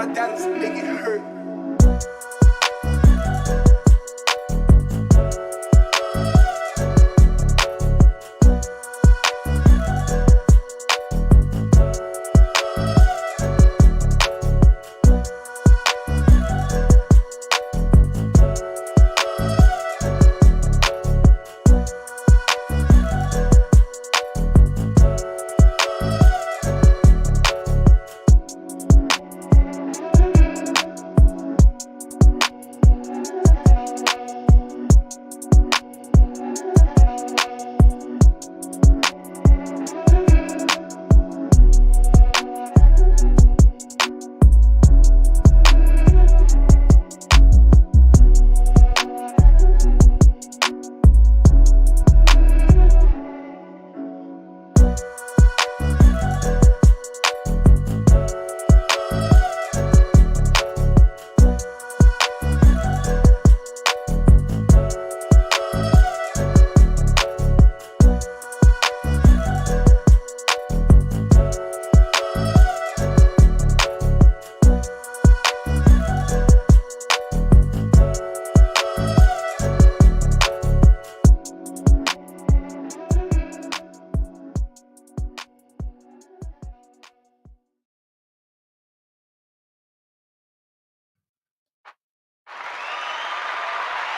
about Dallas, make it hurt.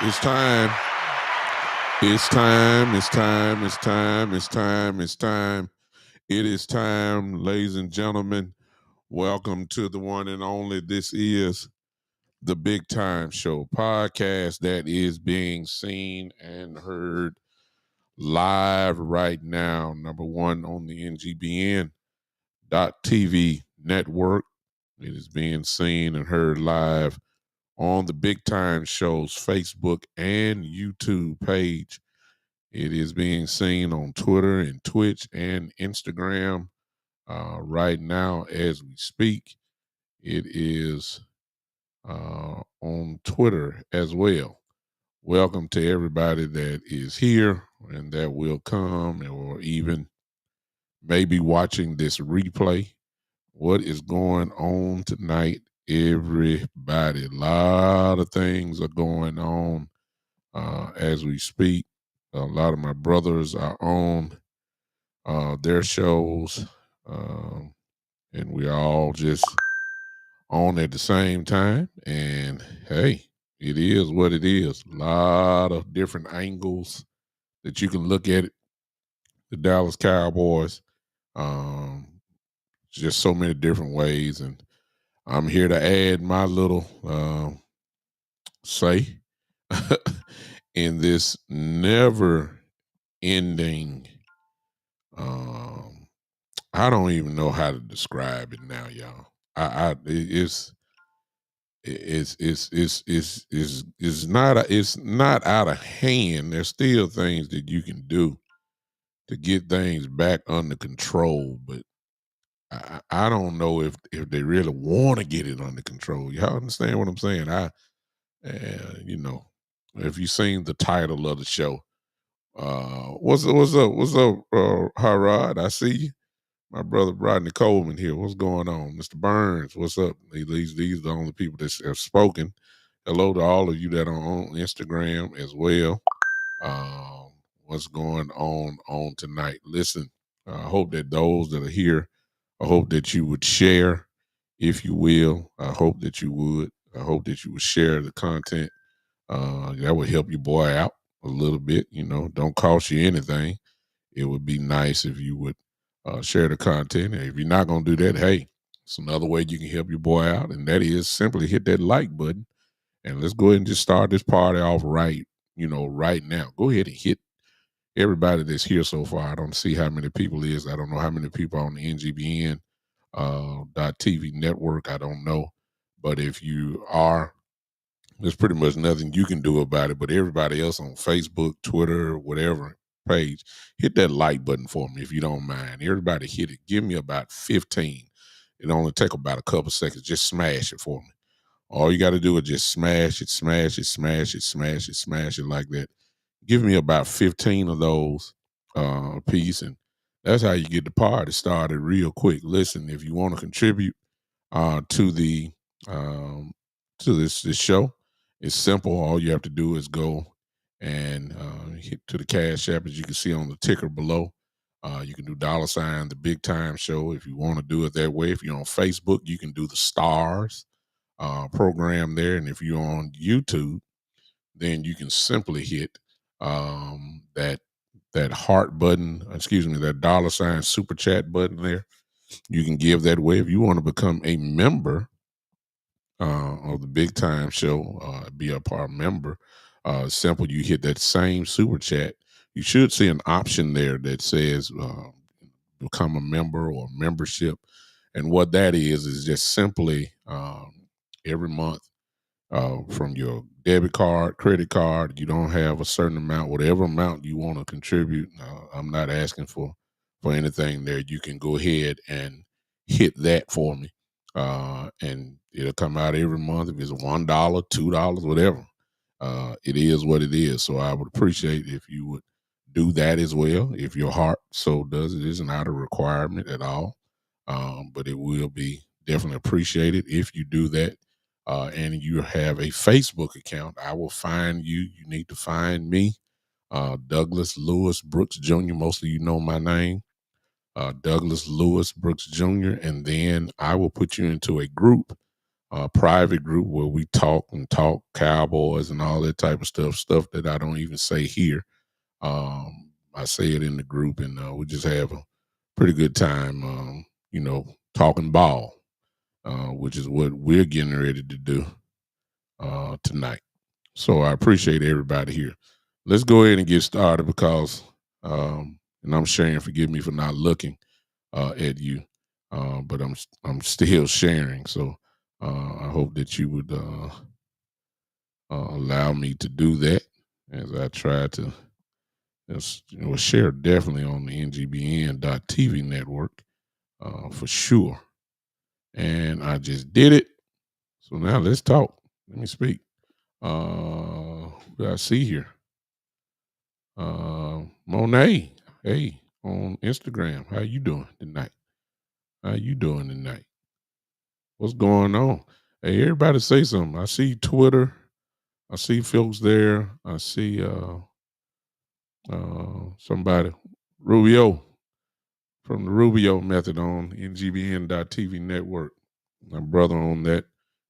It's time. It's time. It's time. It's time. It's time. It's time. It is time, ladies and gentlemen. Welcome to the one and only. This is the Big Time Show podcast that is being seen and heard live right now. Number one on the NGBN.TV network. It is being seen and heard live on the Big Time Show's Facebook and YouTube page. It is being seen on Twitter and Twitch and Instagram right now as we speak. It is on Twitter as well. Welcome to everybody that is here and that will come or even maybe watching this replay. What is going on tonight, everybody? A lot of things are going on as we speak. A lot of my brothers are on their shows, and we're all just on at the same time. And hey, it is what it is. A lot of different angles that you can look at it. The Dallas Cowboys, just so many different ways, and I'm here to add my little say in this never ending I don't even know how to describe it now, y'all. It's not out of hand. There's still things that you can do to get things back under control, but I don't know if they really want to get it under control. Y'all understand what I'm saying? You know, if you seen the title of the show, what's up, Harrod? I see you. My brother Rodney Coleman here. What's going on? Mr. Burns, what's up? These are the only people that have spoken. Hello to all of you that are on Instagram as well. What's going on tonight? Listen, I hope that those that are here, I hope that you would share, if you will. I hope that you would. I hope that you would share the content. That would help your boy out a little bit. You know, don't cost you anything. It would be nice if you would share the content. And if you're not going to do that, hey, it's another way you can help your boy out, and that is simply hit that like button. And let's go ahead and just start this party off right now. Go ahead and hit everybody that's here so far. I don't see how many people is. I don't know how many people on the NGBN .TV network. I don't know. But if you are, there's pretty much nothing you can do about it. But everybody else on Facebook, Twitter, whatever page, hit that like button for me if you don't mind. Everybody hit it. Give me about 15. It only take about a couple seconds. Just smash it for me. All you got to do is just smash it like that. Give me about 15 of those a piece, and that's how you get the party started real quick. Listen, if you want to contribute to the um, to this show. It's simple. All you have to do is go and hit to the Cash App, as you can see on the ticker below. You can do $ the Big Time Show if you want to do it that way. If you're on Facebook, you can do the stars program there, and if you're on YouTube, then you can simply hit that heart button. Excuse me, that $ super chat button there. You can give that way if you want to become a member of the Big Time Show, be a part member. Simple, you hit that same super chat. You should see an option there that says become a member or membership. And what that is just simply every month from your debit card, credit card. You don't have a certain amount, whatever amount you want to contribute. I'm not asking for anything there. You can go ahead and hit that for me, and it'll come out every month. If it's $1, $2, whatever, it is what it is. So I would appreciate if you would do that as well. If your heart so does, it isn't out of requirement at all, but it will be definitely appreciated if you do that and you have a Facebook account. I will find you. You need to find me, Douglas Lewis Brooks Jr. Mostly you know my name, Douglas Lewis Brooks Jr. And then I will put you into a group, a private group where we talk and talk Cowboys and all that type of stuff that I don't even say here. I say it in the group, and we just have a pretty good time, talking ball, which is what we're getting ready to do tonight. So I appreciate everybody here. Let's go ahead and get started because, and I'm sharing. Forgive me for not looking at you, but I'm still sharing. So I hope that you would allow me to do that as I try to share definitely on the NGBN.TV network for sure. And I just did it. So now let's talk. Let me speak. Who do I see here? Monet. Hey, on Instagram. How you doing tonight? How you doing tonight? What's going on? Hey, everybody say something. I see Twitter. I see folks there. I see somebody. Rubio from the Rubio Method on NGBN.TV network. My brother on that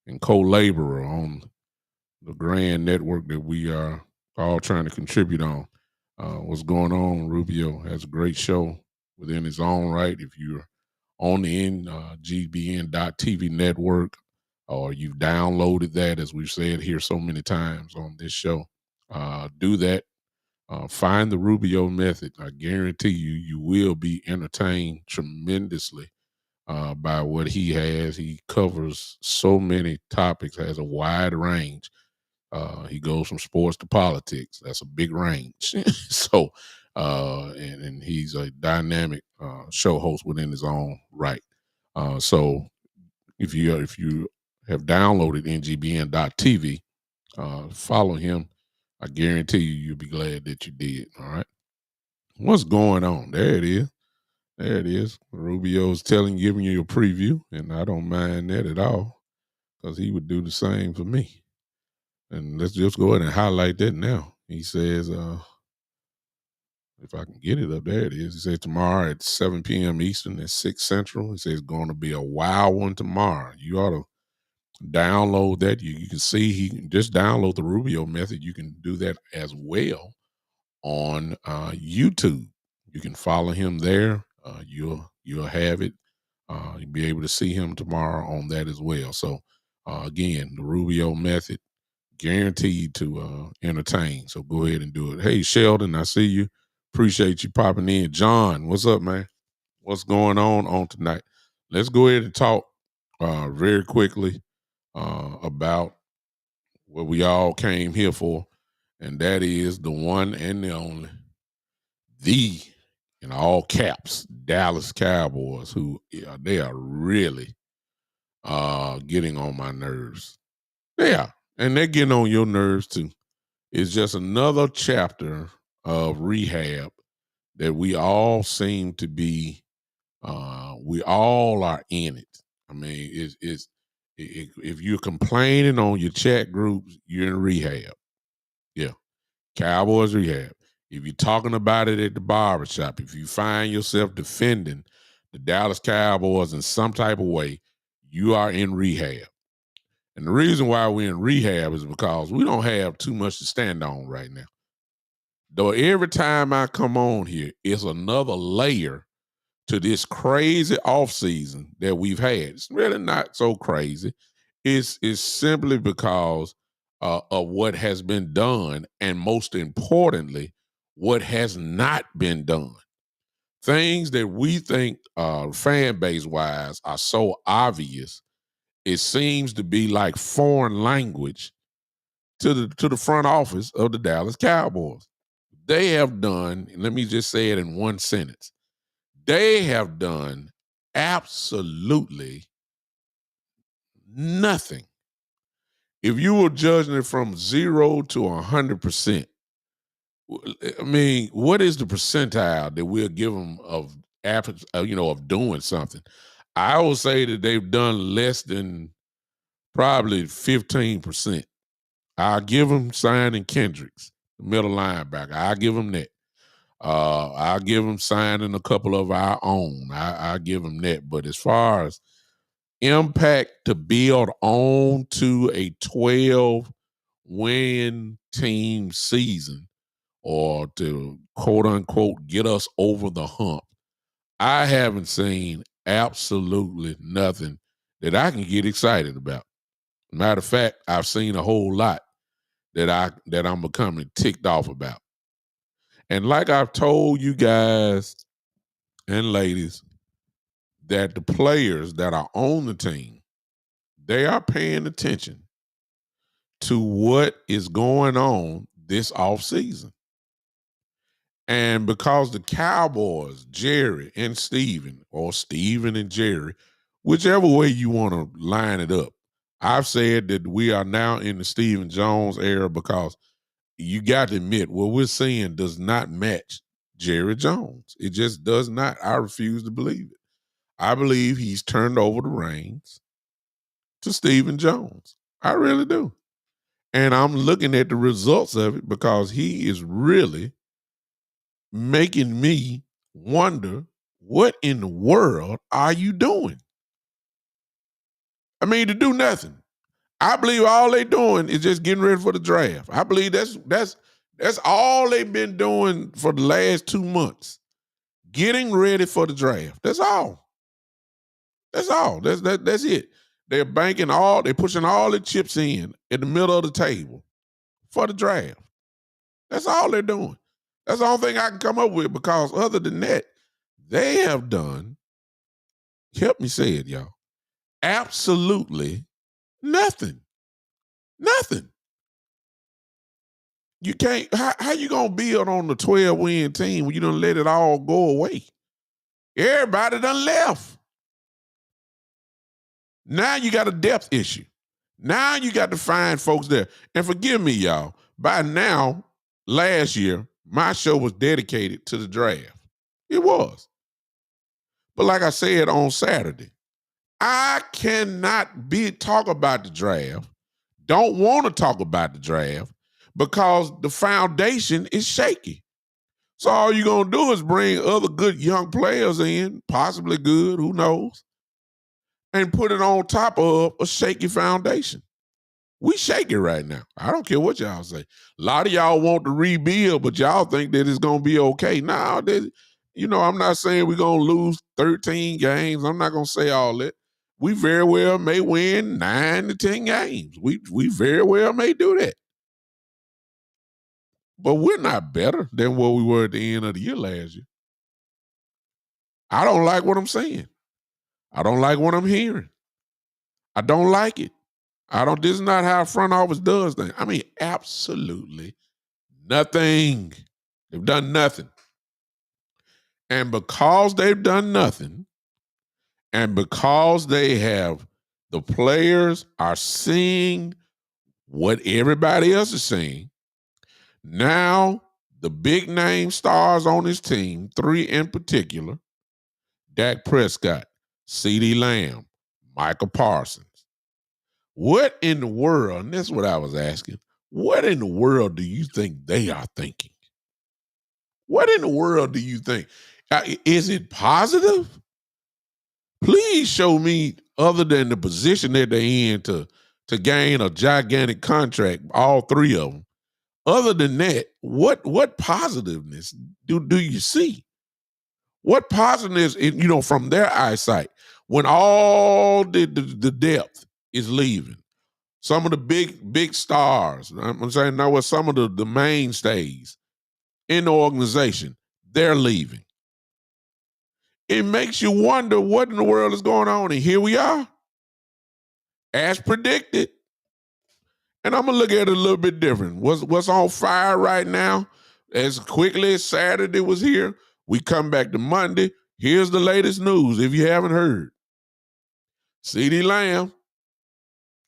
and co-laborer on the grand network that we are all trying to contribute on. What's going on? Rubio has a great show within his own right. If you're on the NGBN.TV network or you've downloaded that, as we've said here so many times on this show, do that. Find the Rubio method. I guarantee you will be entertained tremendously by what he has. He covers so many topics, has a wide range. He goes from sports to politics. That's a big range. So, and he's a dynamic show host within his own right. So, if you have downloaded NGBN.TV, follow him. I guarantee you'll be glad that you did. All right. What's going on? There it is. There it is. Rubio's giving you a preview, and I don't mind that at all because he would do the same for me. And let's just go ahead and highlight that now. He says, if I can get it up, there it is. He says tomorrow at 7 p.m. Eastern at 6 Central. He says it's going to be a wild one tomorrow. You ought to download that. You can see he can just download the Rubio method. You can do that as well on YouTube. You can follow him there. You'll have it. You'll be able to see him tomorrow on that as well. So again, the Rubio method, guaranteed to entertain. So go ahead and do it. Hey Sheldon, I see you. Appreciate you popping in. John, what's up, man? What's going on tonight? Let's go ahead and talk very quickly about what we all came here for, and that is the one and the only, the in all caps, Dallas Cowboys, who they are really getting on my nerves. Yeah, and they're getting on your nerves too. It's just another chapter of rehab that we all seem to be. We all are in it. I mean, If you're complaining on your chat groups, you're in rehab. Yeah. Cowboys rehab. If you're talking about it at the barbershop, if you find yourself defending the Dallas Cowboys in some type of way, you are in rehab. And the reason why we're in rehab is because we don't have too much to stand on right now. Though every time I come on here, it's another layer to this crazy offseason that we've had. It's really not so crazy. It's simply because of what has been done, and most importantly, what has not been done. Things that we think fan base wise are so obvious, it seems to be like foreign language to the front office of the Dallas Cowboys. They have done, let me just say it in one sentence. They have done absolutely nothing. If you were judging it from 0 to 100%, I mean, what is the percentile that we'll give them of of doing something? I would say that they've done less than probably 15%. I'll give them signing Kendricks, the middle linebacker. I'll give them that. I'll give them signing a couple of our own. I'll give them that. But as far as impact to build on to a 12 win team season, or to quote unquote get us over the hump, I haven't seen absolutely nothing that I can get excited about. Matter of fact, I've seen a whole lot that I'm becoming ticked off about. And like I've told you guys and ladies, that the players that are on the team, they are paying attention to what is going on this offseason. And because the Cowboys, Jerry and Steven, or Steven and Jerry, whichever way you want to line it up, I've said that we are now in the Steven Jones era, because you got to admit what we're seeing does not match Jerry Jones. It just does not. I refuse to believe it. I believe he's turned over the reins to Steven Jones. I really do. And I'm looking at the results of it, because he is really making me wonder, what in the world are you doing? I mean, to do nothing. I believe all they doing is just getting ready for the draft. I believe that's all they've been doing for the last 2 months. Getting ready for the draft. That's all. That's all. That's it. They're pushing all the chips in the middle of the table for the draft. That's all they're doing. That's the only thing I can come up with, because other than that, they have done, help me say it, y'all, absolutely nothing. Nothing. You can't, how you gonna build on the 12-win team when you done let it all go away? Everybody done left. Now you got a depth issue. Now you got to find folks there. And forgive me, y'all, by now, last year, my show was dedicated to the draft. It was. But like I said on Saturday, I cannot talk about the draft, don't want to talk about the draft, because the foundation is shaky. So all you're going to do is bring other good young players in, possibly good, who knows, and put it on top of a shaky foundation. We shaky right now. I don't care what y'all say. A lot of y'all want to rebuild, but y'all think that it's going to be okay. Now, I'm not saying we're going to lose 13 games. I'm not going to say all that. We very well may win 9 to 10 games. We very well may do that. But we're not better than what we were at the end of the year last year. I don't like what I'm saying. I don't like what I'm hearing. I don't like it. This is not how front office does things. I mean, absolutely nothing. They've done nothing. And because they've done nothing, and because the players are seeing what everybody else is seeing, now the big name stars on this team, 3 in particular, Dak Prescott, CeeDee Lamb, Michael Parsons, What in the world? And that's what I was asking. What in the world do you think they are thinking? What in the world do you think? Is it positive? Please show me, other than the position that they're in to gain a gigantic contract, all three of them. Other than that, what positiveness do you see? What positiveness, from their eyesight, when all the depth is leaving, some of the big stars, I'm saying now what some of the mainstays in the organization, they're leaving. It makes you wonder what in the world is going on. And here we are, as predicted. And I'm gonna look at it a little bit different. What's on fire right now? As quickly as Saturday was here, we come back to Monday. Here's the latest news. If you haven't heard, CeeDee Lamb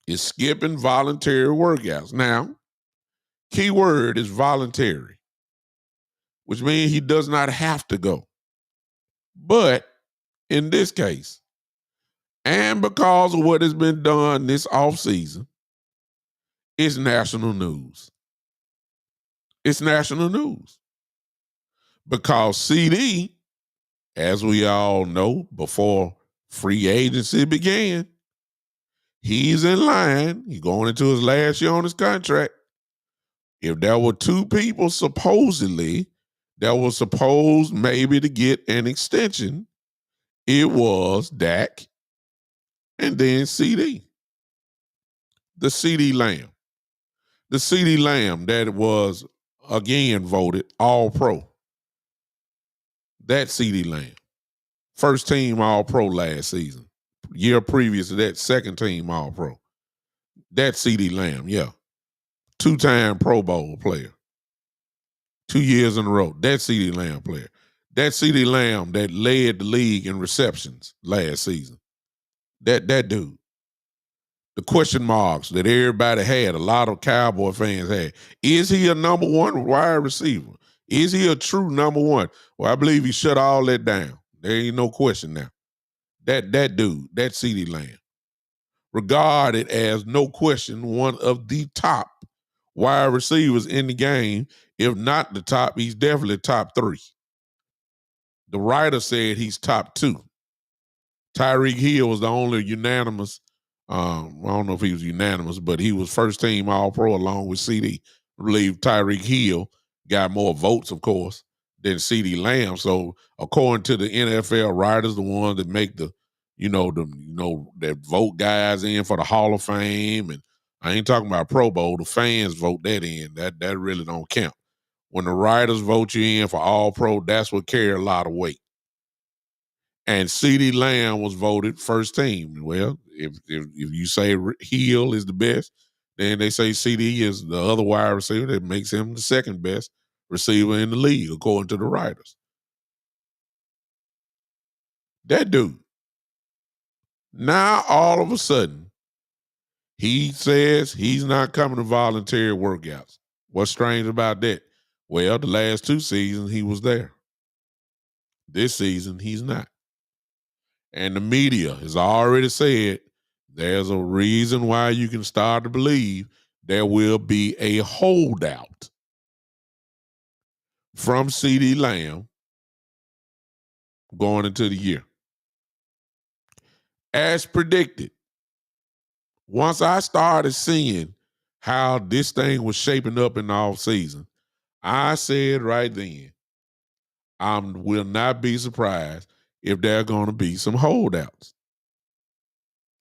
is skipping voluntary workouts. Now, key word is voluntary, which means he does not have to go. But in this case, and because of what has been done this offseason, it's national news. It's national news. Because CD, as we all know, before free agency began, he's in line. He's going into his last year on his contract. If there were two people supposedly that were supposed maybe to get an extension, it was Dak and then CD. The CD Lamb. The CD Lamb that was again voted all pro. That CD Lamb. First team all pro last season. Year previous to that, second team all pro. That CD Lamb, yeah. Two-time Pro Bowl player. 2 years in a row. That CD Lamb player. That CD Lamb that led the league in receptions last season. That dude. The question marks that everybody had, a lot of Cowboy fans had. Is he a number one wide receiver? Is he a true number one? Well, I believe he shut all that down. There ain't no question now. That dude, that CeeDee Lamb, regarded as no question one of the top wide receivers in the game. If not the top, he's definitely top three. The writer said he's top two. Tyreek Hill was the only unanimous. I don't know if he was unanimous, but he was first team all pro along with CD. I believe Tyreek Hill got more votes, of course, than CeeDee Lamb. So according to the NFL writers, the ones that make that vote guys in for the Hall of Fame, and I ain't talking about Pro Bowl, the fans vote that in. That really don't count. When the writers vote you in for all pro, that's what carry a lot of weight. And CeeDee Lamb was voted first team. Well, if you say Hill is the best, then they say CD is the other wide receiver that makes him the second best receiver in the league, according to the writers. That dude. Now, all of a sudden, he says he's not coming to voluntary workouts. What's strange about that? Well, the last 2 seasons, he was there. This season, he's not. And the media has already said there's a reason why you can start to believe there will be a holdout from CeeDee Lamb going into the year. As predicted, once I started seeing how this thing was shaping up in the offseason, I said right then, I will not be surprised if there are going to be some holdouts.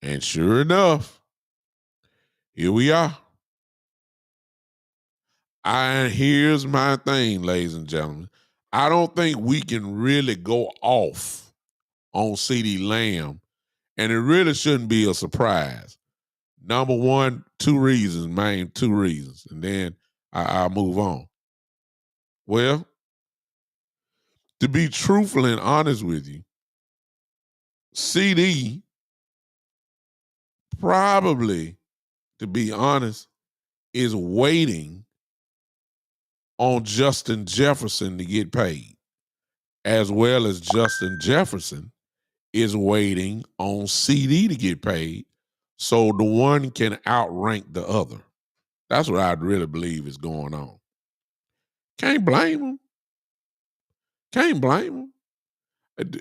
And sure enough, here we are. And here's my thing, ladies and gentlemen. I don't think we can really go off on CeeDee Lamb, and it really shouldn't be a surprise. Number one, 2 reasons, man, 2 reasons, and then I'll move on. Well, to be truthful and honest with you, CD probably, to be honest, is waiting on Justin Jefferson to get paid, as well as Justin Jefferson is waiting on CD to get paid so the one can outrank the other. That's what I really believe is going on. Can't blame them. Can't blame them.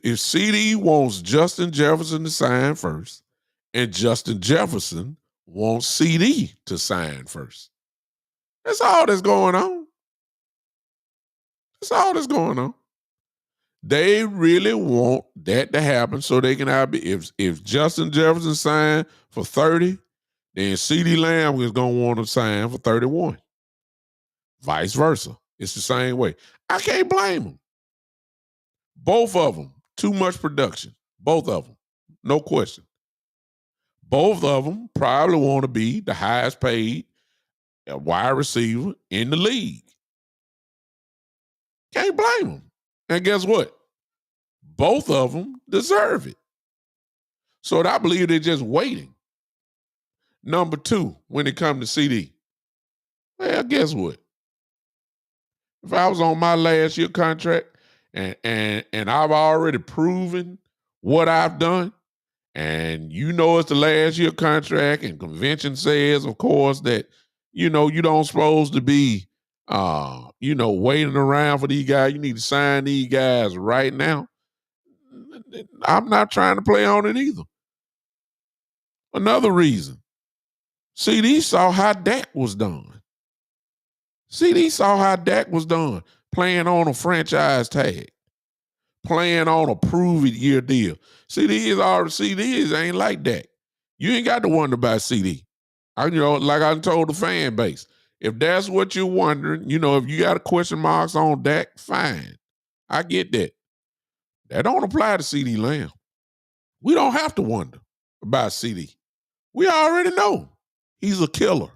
If CD wants Justin Jefferson to sign first, and Justin Jefferson wants CD to sign first, that's all that's going on. That's all that's going on. They really want that to happen so they can have if Justin Jefferson signed for 30, then CD Lamb is gonna want to sign for 31. Vice versa. It's the same way. I can't blame them. Both of them, too much production. Both of them, no question. Both of them probably want to be the highest paid wide receiver in the league. Can't blame them. And guess what? Both of them deserve it. So I believe they're just waiting. Number two, when it comes to CD, well, guess what? If I was on my last year contract and I've already proven what I've done, and it's the last year contract, and convention says, of course, that you don't supposed to be waiting around for these guys. You need to sign these guys right now. I'm not trying to play on it either. Another reason, CD saw how Dak was done. CD saw how Dak was done playing on a franchise tag, playing on a prove-it-year deal. CDs ain't like that. You ain't got to wonder about CD. Like I told the fan base, if that's what you're wondering, if you got question marks on Dak, fine. I get that. That don't apply to CD Lamb. We don't have to wonder about CD. We already know he's a killer.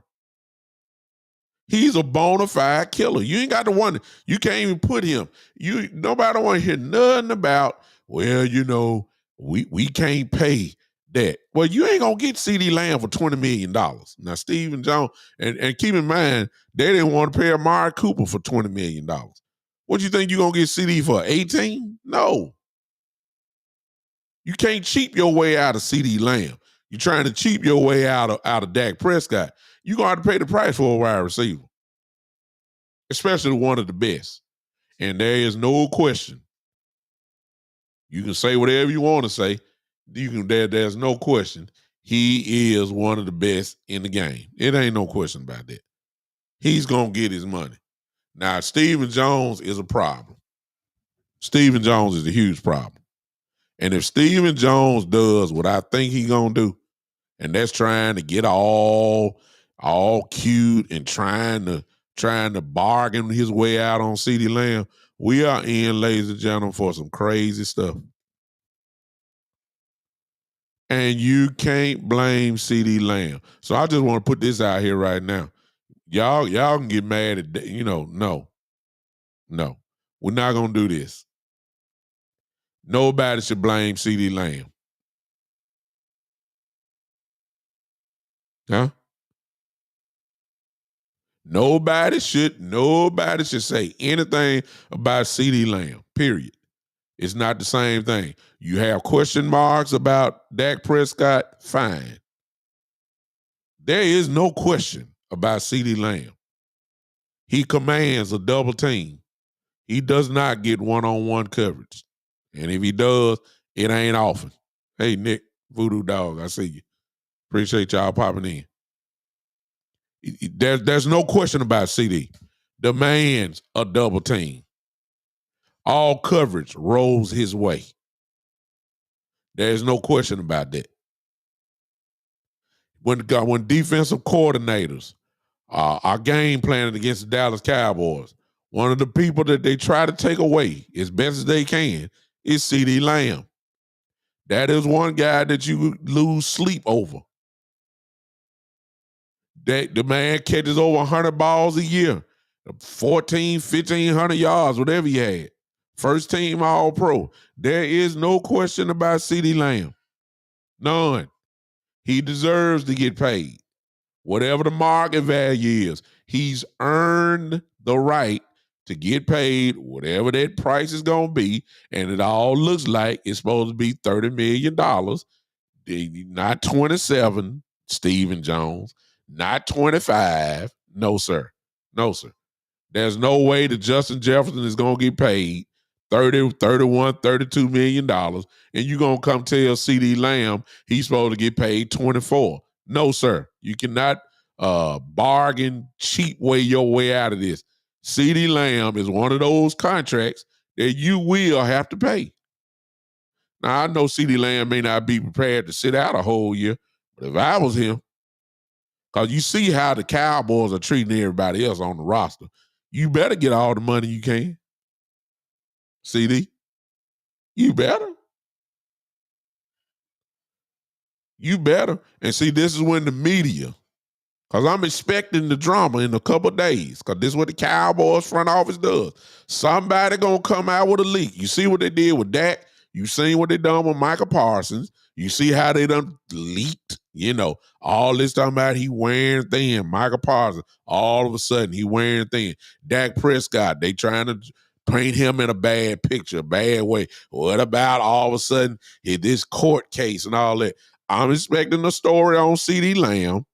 He's a bona fide killer. You ain't got to wonder. You can't even put him. Nobody don't want to hear nothing about, we can't pay that. Well, you ain't gonna get CD Lamb for $20 million. Now, Stephen Jones, and keep in mind, they didn't want to pay Amari Cooper for $20 million. What you think you're gonna get CD for? 18? No. You can't cheap your way out of CD Lamb. You're trying to cheap your way out of Dak Prescott. You're going to have to pay the price for a wide receiver, especially one of the best. And there is no question. You can say whatever you want to say. There's no question. He is one of the best in the game. It ain't no question about that. He's going to get his money. Now, Stephen Jones is a problem. Stephen Jones is a huge problem. And if Stephen Jones does what I think he's going to do, and that's trying to get all cute and trying to bargain his way out on CeeDee Lamb, we are in, ladies and gentlemen, for some crazy stuff. And you can't blame CeeDee Lamb. So I just want to put this out here right now. Y'all can get mad at, no. We're not going to do this. Nobody should blame CeeDee Lamb. Huh? Nobody should say anything about CeeDee Lamb, period. It's not the same thing. You have question marks about Dak Prescott, fine. There is no question about CeeDee Lamb. He commands a double team. He does not get one-on-one coverage. And if he does, it ain't often. Hey, Nick, Voodoo Dog, I see you. Appreciate y'all popping in. There's no question about CD. Demands a double team. All coverage rolls his way. There's no question about that. When defensive coordinators are game planning against the Dallas Cowboys, one of the people that they try to take away as best as they can is CeeDee Lamb. That is one guy that you lose sleep over. The man catches over 100 balls a year, 1,500 yards, whatever he had. First team All-Pro. There is no question about CeeDee Lamb. None. He deserves to get paid. Whatever the market value is, he's earned the right to get paid whatever that price is going to be, and it all looks like it's supposed to be $30 million, not 27, Stephen Jones, not 25. No, sir. No, sir. There's no way that Justin Jefferson is going to get paid 30, 31, $32 million, and you're going to come tell CD Lamb he's supposed to get paid 24. No, sir. You cannot bargain, cheap way your way out of this. CD Lamb is one of those contracts that you will have to pay. Now, I know CD Lamb may not be prepared to sit out a whole year, but if I was him, because you see how the Cowboys are treating everybody else on the roster, you better get all the money you can. CD, you better. You better. And see, this is when the media, because I'm expecting the drama in a couple of days, because this is what the Cowboys front office does. Somebody going to come out with a leak. You see what they did with Dak. You seen what they done with Michael Parsons. You see how they done leaked, all this talking about he wearing thin. Michael Parsons, all of a sudden he wearing thin. Dak Prescott, they trying to paint him in a bad picture, bad way. What about all of a sudden this court case and all that? I'm expecting a story on CD Lamb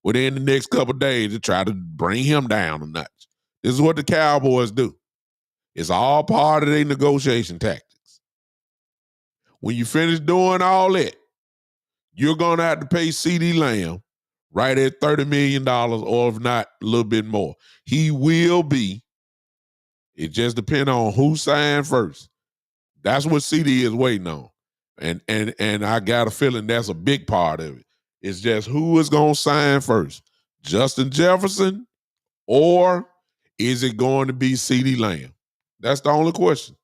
within the next couple of days to try to bring him down a notch. This is what the Cowboys do. It's all part of their negotiation tactics. When you finish doing all that, you're going to have to pay CD Lamb right at $30 million, or if not, a little bit more. He will be. It just depends on who signed first. That's what CD is waiting on. And I got a feeling that's a big part of it. It's just who is going to sign first, Justin Jefferson, or is it going to be CD Lamb? That's the only question.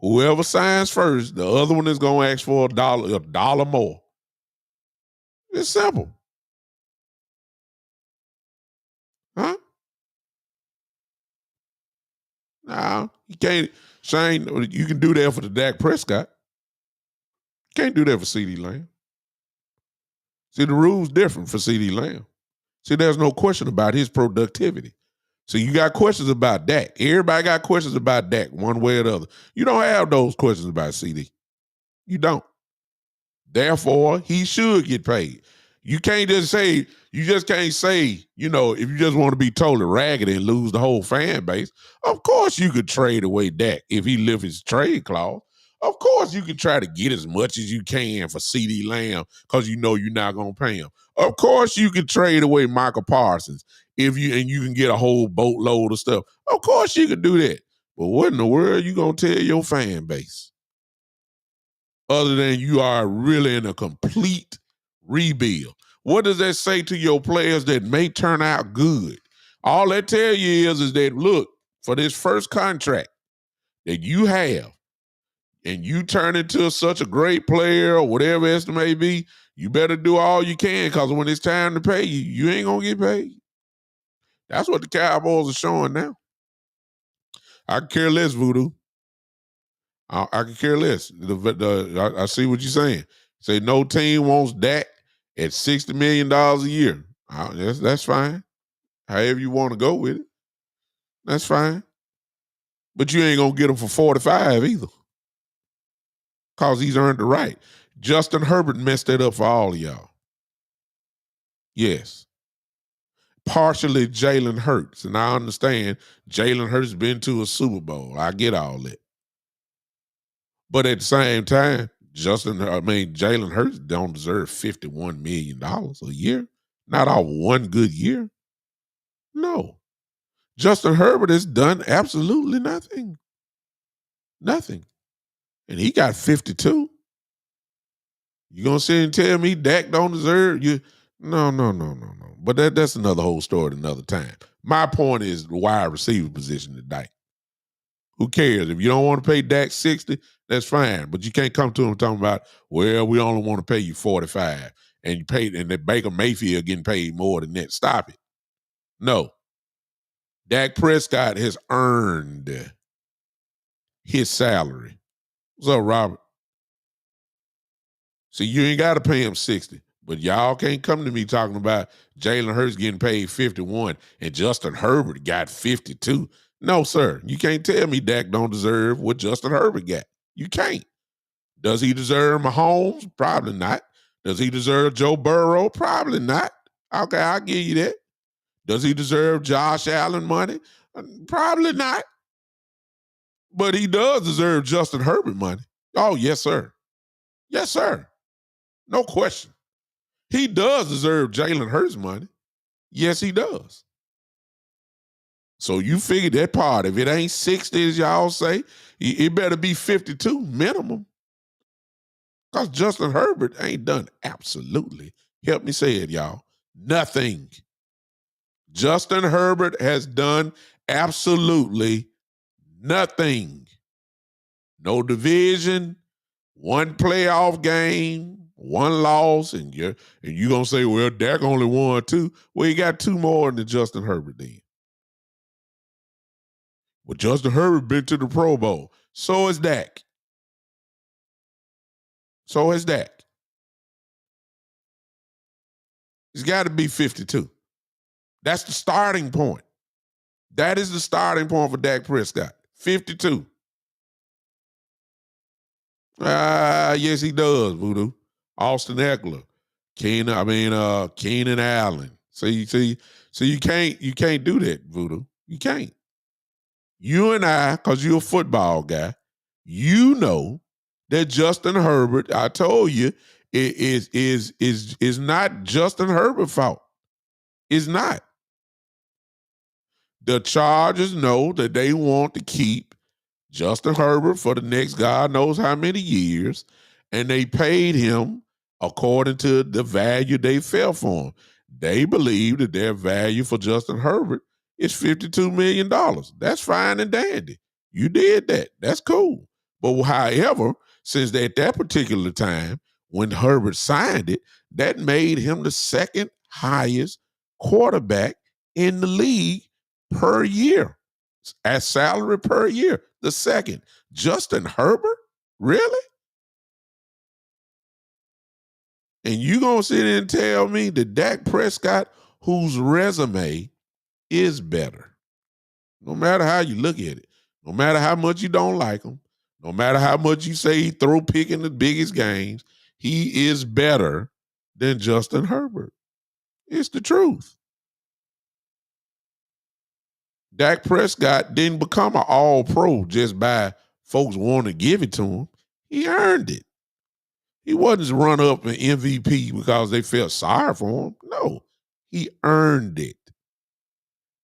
Whoever signs first, the other one is going to ask for a dollar more. It's simple. Huh? No, you can't. Shane, you can do that for the Dak Prescott. You can't do that for CD Lamb. See, the rule's different for CD Lamb. See, there's no question about his productivity. So you got questions about Dak. Everybody got questions about Dak one way or the other. You don't have those questions about CD. You don't. Therefore, he should get paid. You just can't say, if you just want to be totally ragged and lose the whole fan base, of course you could trade away Dak if he lifts his trade clause. Of course you could try to get as much as you can for CD Lamb because you know you're not going to pay him. Of course you could trade away Michael Parsons and you can get a whole boatload of stuff. Of course you could do that. But what in the world are you going to tell your fan base? Other than you are really in a complete rebuild. What does that say to your players that may turn out good? All that tell you is that, look, for this first contract that you have, and you turn into such a great player or whatever else it may be, you better do all you can, because when it's time to pay you, you ain't going to get paid. That's what the Cowboys are showing now. I can care less, Voodoo. I can care less. I see what you're saying. Say no team wants Dak at $60 million a year. That's fine. However you want to go with it, that's fine. But you ain't going to get him for 45 either, because he's earned the right. Justin Herbert messed that up for all of y'all. Yes. Partially Jalen Hurts. And I understand Jalen Hurts been to a Super Bowl. I get all that. But at the same time, Jalen Hurts don't deserve $51 million a year. Not all one good year. No. Justin Herbert has done absolutely nothing. Nothing. And he got 52. You gonna sit and tell me Dak don't deserve you? No. But that's another whole story at another time. My point is the wide receiver position today. Who cares? If you don't want to pay Dak 60, that's fine. But you can't come to him talking about, well, we only want to pay you 45. And that Baker Mayfield getting paid more than that. Stop it. No. Dak Prescott has earned his salary. What's up, Robert? See, you ain't got to pay him 60. But y'all can't come to me talking about Jalen Hurts getting paid 51 and Justin Herbert got 52. No, sir. You can't tell me Dak don't deserve what Justin Herbert got. You can't. Does he deserve Mahomes? Probably not. Does he deserve Joe Burrow? Probably not. Okay, I'll give you that. Does he deserve Josh Allen money? Probably not. But he does deserve Justin Herbert money. Oh, yes, sir. Yes, sir. No question. He does deserve Jalen Hurts money. Yes, he does. So you figure that part. If it ain't 60, as y'all say, it better be 52 minimum. Because Justin Herbert ain't done absolutely, help me say it, y'all, nothing. Justin Herbert has done absolutely nothing. No division, one playoff game, one loss, and you're gonna say, well, Dak only won two. Well, he got two more than Justin Herbert then. Well, Justin Herbert been to the Pro Bowl. So is Dak. So is Dak. He's got to be 52. That's the starting point. That is the starting point for Dak Prescott. 52. Yes, he does, Voodoo. Austin Eckler, Keenan Allen. So you can't do that, Voodoo. You can't. You and I, because you're a football guy, you know that Justin Herbert, I told you, is not Justin Herbert's fault. It's not. The Chargers know that they want to keep Justin Herbert for the next God knows how many years, and they paid him according to the value they felt for him. They believe that their value for Justin Herbert is $52 million. That's fine and dandy. You did that. That's cool. But however, since at that particular time, when Herbert signed it, that made him the second highest quarterback in the league per year, as salary per year. The second, Justin Herbert? Really? And you gonna sit there and tell me that Dak Prescott, whose resume is better, no matter how you look at it, no matter how much you don't like him, no matter how much you say he throw pick in the biggest games, he is better than Justin Herbert. It's the truth. Dak Prescott didn't become an all-pro just by folks wanting to give it to him. He earned it. He wasn't run up an MVP because they felt sorry for him. No, he earned it.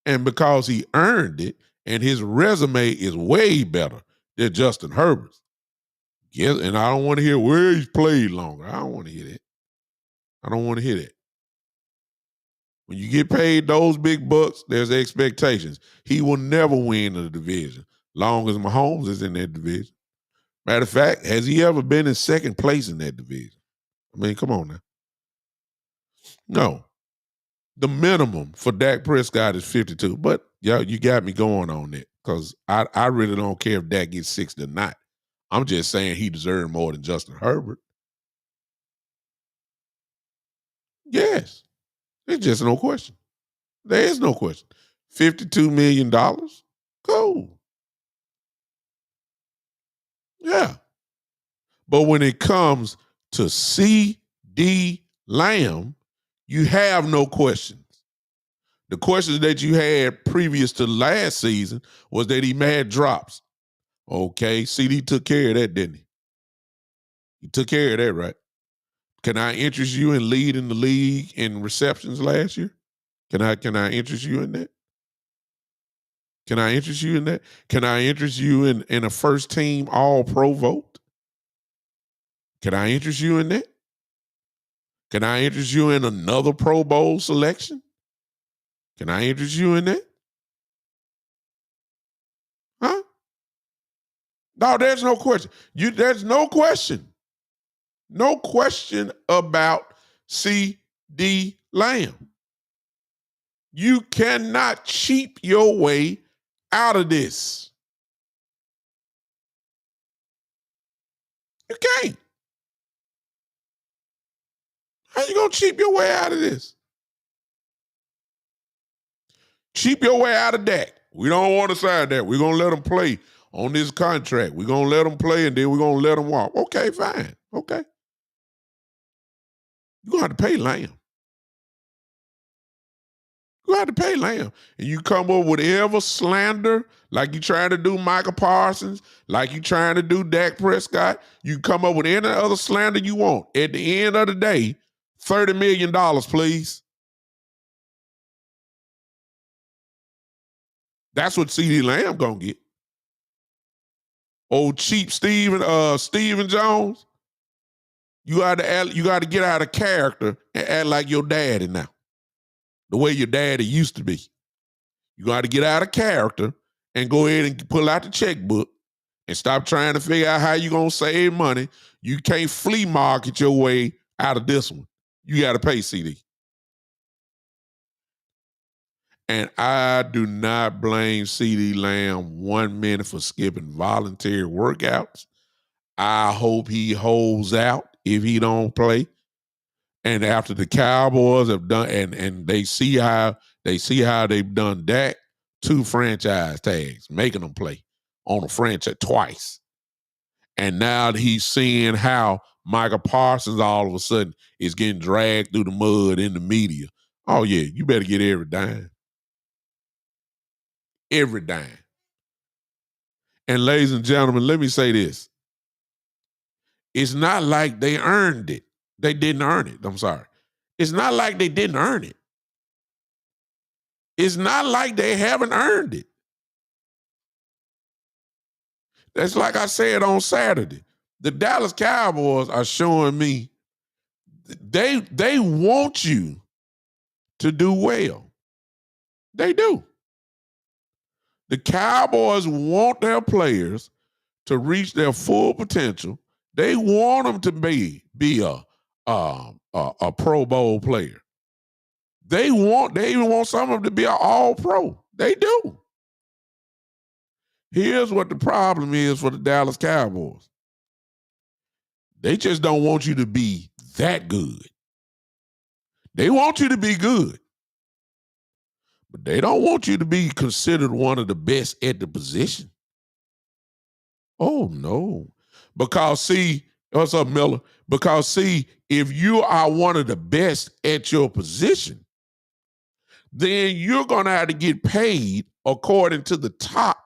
And because he earned it, and his resume is way better than Justin Herbert's. Yes, and I don't want to hear where he's played longer. I don't want to hear that. I don't want to hear that. When you get paid those big bucks, there's expectations. He will never win the division, long as Mahomes is in that division. Matter of fact, has he ever been in second place in that division? I mean, come on now. No. The minimum for Dak Prescott is 52. But yeah, you got me going on that because I really don't care if Dak gets 60 or not. I'm just saying he deserved more than Justin Herbert. Yes. There's just no question. There is no question. $52 million? Cool. Yeah. But when it comes to C.D. Lamb, you have no questions. The questions that you had previous to last season was that he had drops. Okay, CD took care of that, didn't he? He took care of that, right? Can I interest you in leading the league in receptions last year? Can I interest you in that? Can I interest you in that? Can I interest you in a first team all pro vote? Can I interest you in that? Can I interest you in another Pro Bowl selection? Can I interest you in that? Huh? No, there's no question. There's no question. No question about C.D. Lamb. You cannot cheap your way out of this. You can't. How you gonna cheap your way out of this? Cheap your way out of Dak. We don't want to sign that. We're gonna let him play on this contract. We're gonna let him play and then we're gonna let him walk. Okay, fine. Okay. You're going to have to pay Lamb. You have to pay Lamb. And you come up with whatever slander, like you trying to do Michael Parsons, like you trying to do Dak Prescott. You come up with any other slander you want. At the end of the day, $30 million, please. That's what CeeDee Lamb gonna get. Old cheap Steven Jones. You got to get out of character and act like your daddy now. The way your daddy used to be. You got to get out of character and go ahead and pull out the checkbook and stop trying to figure out how you're going to save money. You can't flea market your way out of this one. You got to pay CD. And I do not blame CD Lamb 1 minute for skipping voluntary workouts. I hope he holds out if he don't play. And after the Cowboys have done, and they see how they've done Dak, 2 franchise tags, making them play on a franchise twice. And now he's seeing how Michael Parsons all of a sudden is getting dragged through the mud in the media. Oh yeah, you better get every dime. Every dime. And ladies and gentlemen, let me say this. It's not like they earned it. They didn't earn it. I'm sorry. It's not like they didn't earn it. It's not like they haven't earned it. That's like I said on Saturday. The Dallas Cowboys are showing me they want you to do well. They do. The Cowboys want their players to reach their full potential. They want them to be a Pro Bowl player. They even want some of them to be an All-Pro. They do. Here's what the problem is for the Dallas Cowboys. They just don't want you to be that good. They want you to be good. But they don't want you to be considered one of the best at the position. Oh, no. Because, see, what's up, Miller? Because, see, if you are one of the best at your position, then you're going to have to get paid according to the top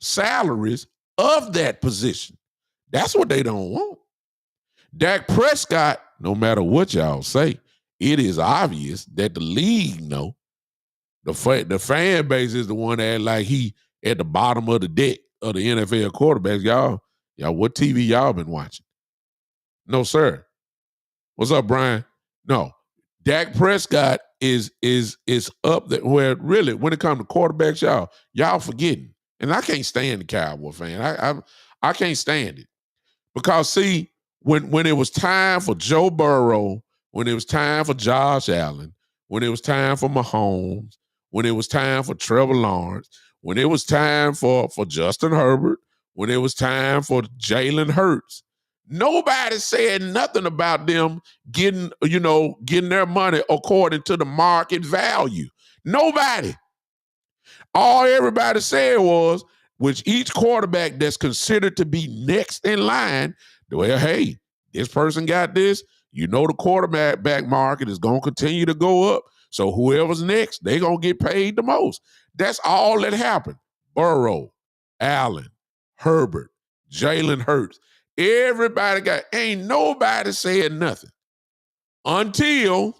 salaries of that position. That's what they don't want. Dak Prescott, no matter what y'all say, it is obvious that the league know. The fan base is the one that like he at the bottom of the deck of the NFL quarterbacks. Y'all, what TV y'all been watching? No, sir. What's up, Brian? No. Dak Prescott is up there where really when it comes to quarterbacks, y'all forgetting. And I can't stand the Cowboy fan. I can't stand it. Because see, when it was time for Joe Burrow, when it was time for Josh Allen, when it was time for Mahomes, when it was time for Trevor Lawrence, when it was time for Justin Herbert, when it was time for Jalen Hurts, nobody said nothing about them getting their money according to the market value. Nobody. All everybody said was, which each quarterback that's considered to be next in line, well, hey, this person got this. You know the quarterback market is going to continue to go up. So whoever's next, they're going to get paid the most. That's all that happened. Burrow, Allen, Herbert, Jalen Hurts. Everybody ain't nobody said nothing until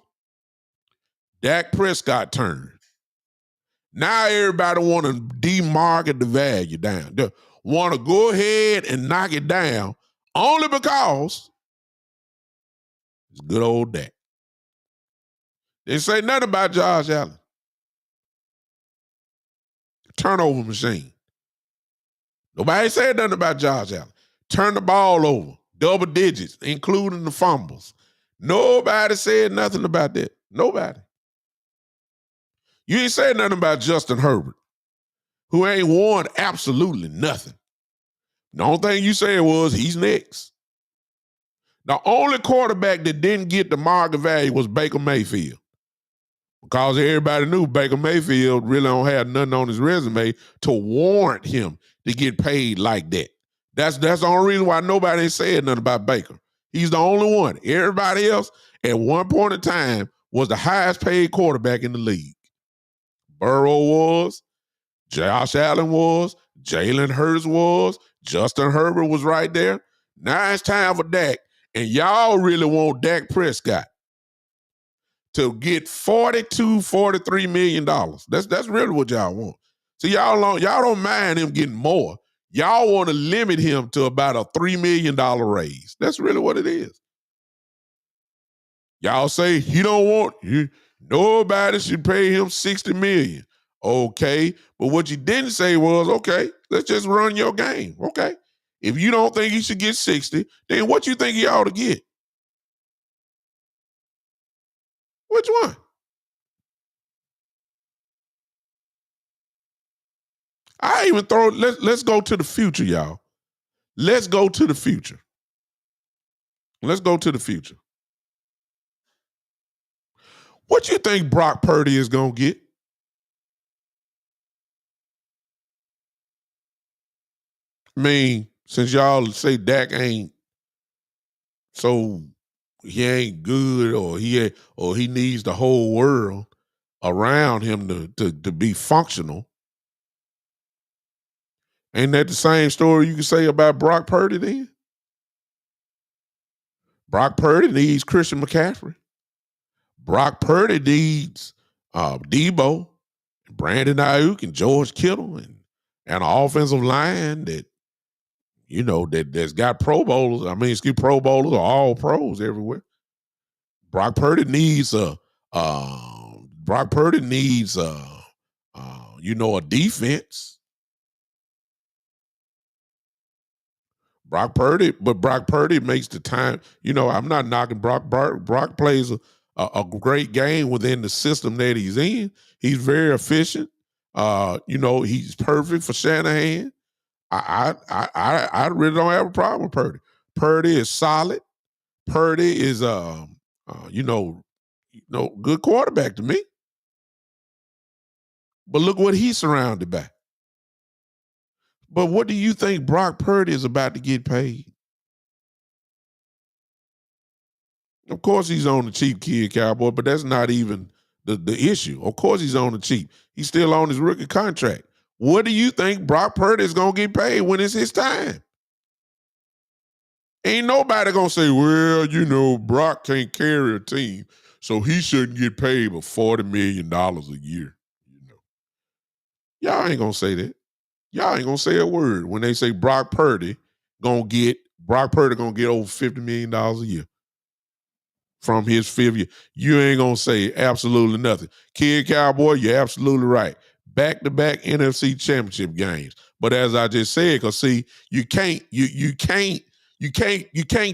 Dak Prescott turned. Now everybody want to demarket the value down. They want to go ahead and knock it down only because it's good old Dak. They say nothing about Josh Allen. Turnover machine. Nobody said nothing about Josh Allen. Turn the ball over. Double digits, including the fumbles. Nobody said nothing about that. Nobody. You ain't said nothing about Justin Herbert, who ain't won absolutely nothing. The only thing you said was he's next. The only quarterback that didn't get the market value was Baker Mayfield. Because everybody knew Baker Mayfield really don't have nothing on his resume to warrant him to get paid like that. That's the only reason why nobody said nothing about Baker. He's the only one. Everybody else, at one point in time was the highest paid quarterback in the league. Burrow was, Josh Allen was, Jalen Hurts was, Justin Herbert was right there. Now it's time for Dak. And y'all really want Dak Prescott to get $42, $43 million. That's really what y'all want. So y'all don't mind him getting more. Y'all want to limit him to about a $3 million raise. That's really what it is. Y'all say he don't want you. Nobody should pay him $60 million. Okay. But what you didn't say was, okay, let's just run your game. Okay. If you don't think he should get 60, then what you think he ought to get? Which one? I even throw, let's go to the future, y'all. Let's go to the future. Let's go to the future. What you think Brock Purdy is going to get? I mean, since y'all say Dak ain't so he ain't good or he needs the whole world around him to be functional. Ain't that the same story you can say about Brock Purdy then? Brock Purdy needs Christian McCaffrey. Brock Purdy needs Debo, Brandon Ayuk, and George Kittle, and an offensive line that's got Pro Bowlers. I mean, Pro Bowlers are all pros everywhere. Brock Purdy needs a defense. Brock Purdy makes the time. I'm not knocking Brock. Brock plays a great game within the system that he's in. He's very efficient. He's perfect for Shanahan. I really don't have a problem with Purdy. Purdy is solid. Purdy is good quarterback to me. But look what he's surrounded by. But what do you think Brock Purdy is about to get paid? Of course he's on the cheap, kid Cowboy, but that's not even the issue. Of course he's on the cheap. He's still on his rookie contract. What do you think Brock Purdy is going to get paid when it's his time? Ain't nobody going to say, well, Brock can't carry a team, so he shouldn't get paid but $40 million a year. Y'all ain't going to say that. Y'all ain't going to say a word when they say Brock Purdy going to get over $50 million a year from his fifth year. You ain't going to say absolutely nothing. Kid Cowboy, you're absolutely right. Back-to-back NFC championship games. But as I just said, because see, you can't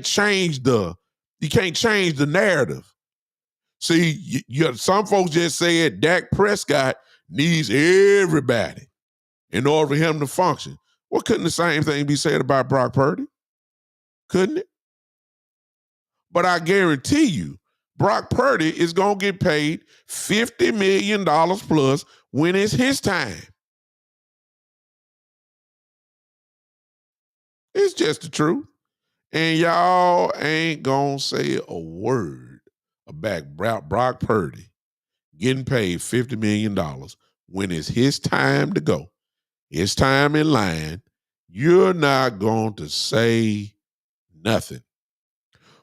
change the narrative. See, some folks just said Dak Prescott needs everybody in order for him to function. Well, couldn't the same thing be said about Brock Purdy? Couldn't it? But I guarantee you, Brock Purdy is going to get paid $50 million plus when it's his time. It's just the truth. And y'all ain't going to say a word about Brock Purdy getting paid $50 million when it's his time to go. His time in line. You're not going to say nothing.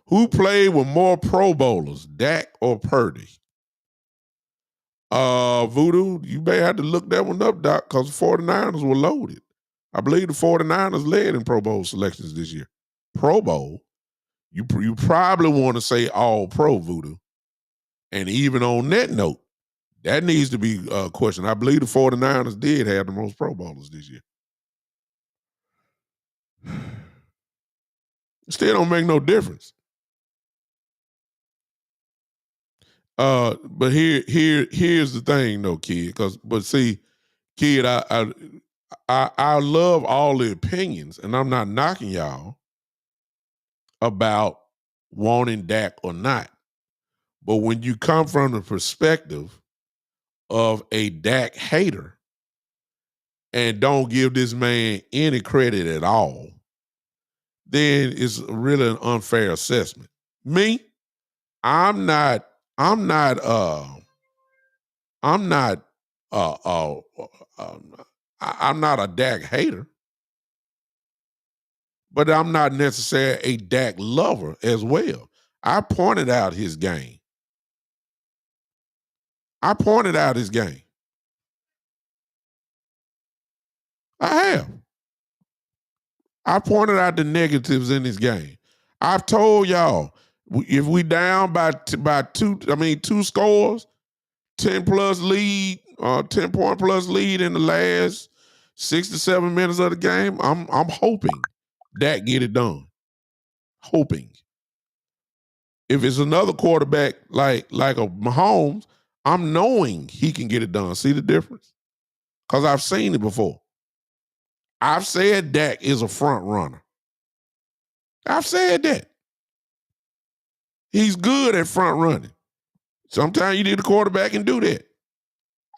Who played with more Pro Bowlers, Dak or Purdy? Voodoo, you may have to look that one up, Doc, because the 49ers were loaded. I believe the 49ers led in Pro Bowl selections this year. Pro Bowl? You probably want to say all pro, Voodoo. And even on that note, that needs to be questioned. I believe the 49ers did have the most Pro Bowlers this year. Still don't make no difference. But here's the thing, though, kid. Kid, I love all the opinions, and I'm not knocking y'all about wanting Dak or not. But when you come from the perspective of a Dak hater and don't give this man any credit at all, then it's really an unfair assessment. Me, I'm not. I'm not. I'm not. Uh. Uh. um, I'm not a Dak hater, but I'm not necessarily a Dak lover as well. I pointed out his game. I pointed out his game. I have. I pointed out the negatives in his game. I've told y'all if we down by two, I mean 2 scores, 10 plus lead, 10 point plus lead in the last 6 to 7 minutes of the game. I'm hoping that get it done. Hoping. If it's another quarterback like a Mahomes, I'm knowing he can get it done. See the difference? Because I've seen it before. I've said Dak is a front runner. I've said that. He's good at front running. Sometimes you need a quarterback and do that.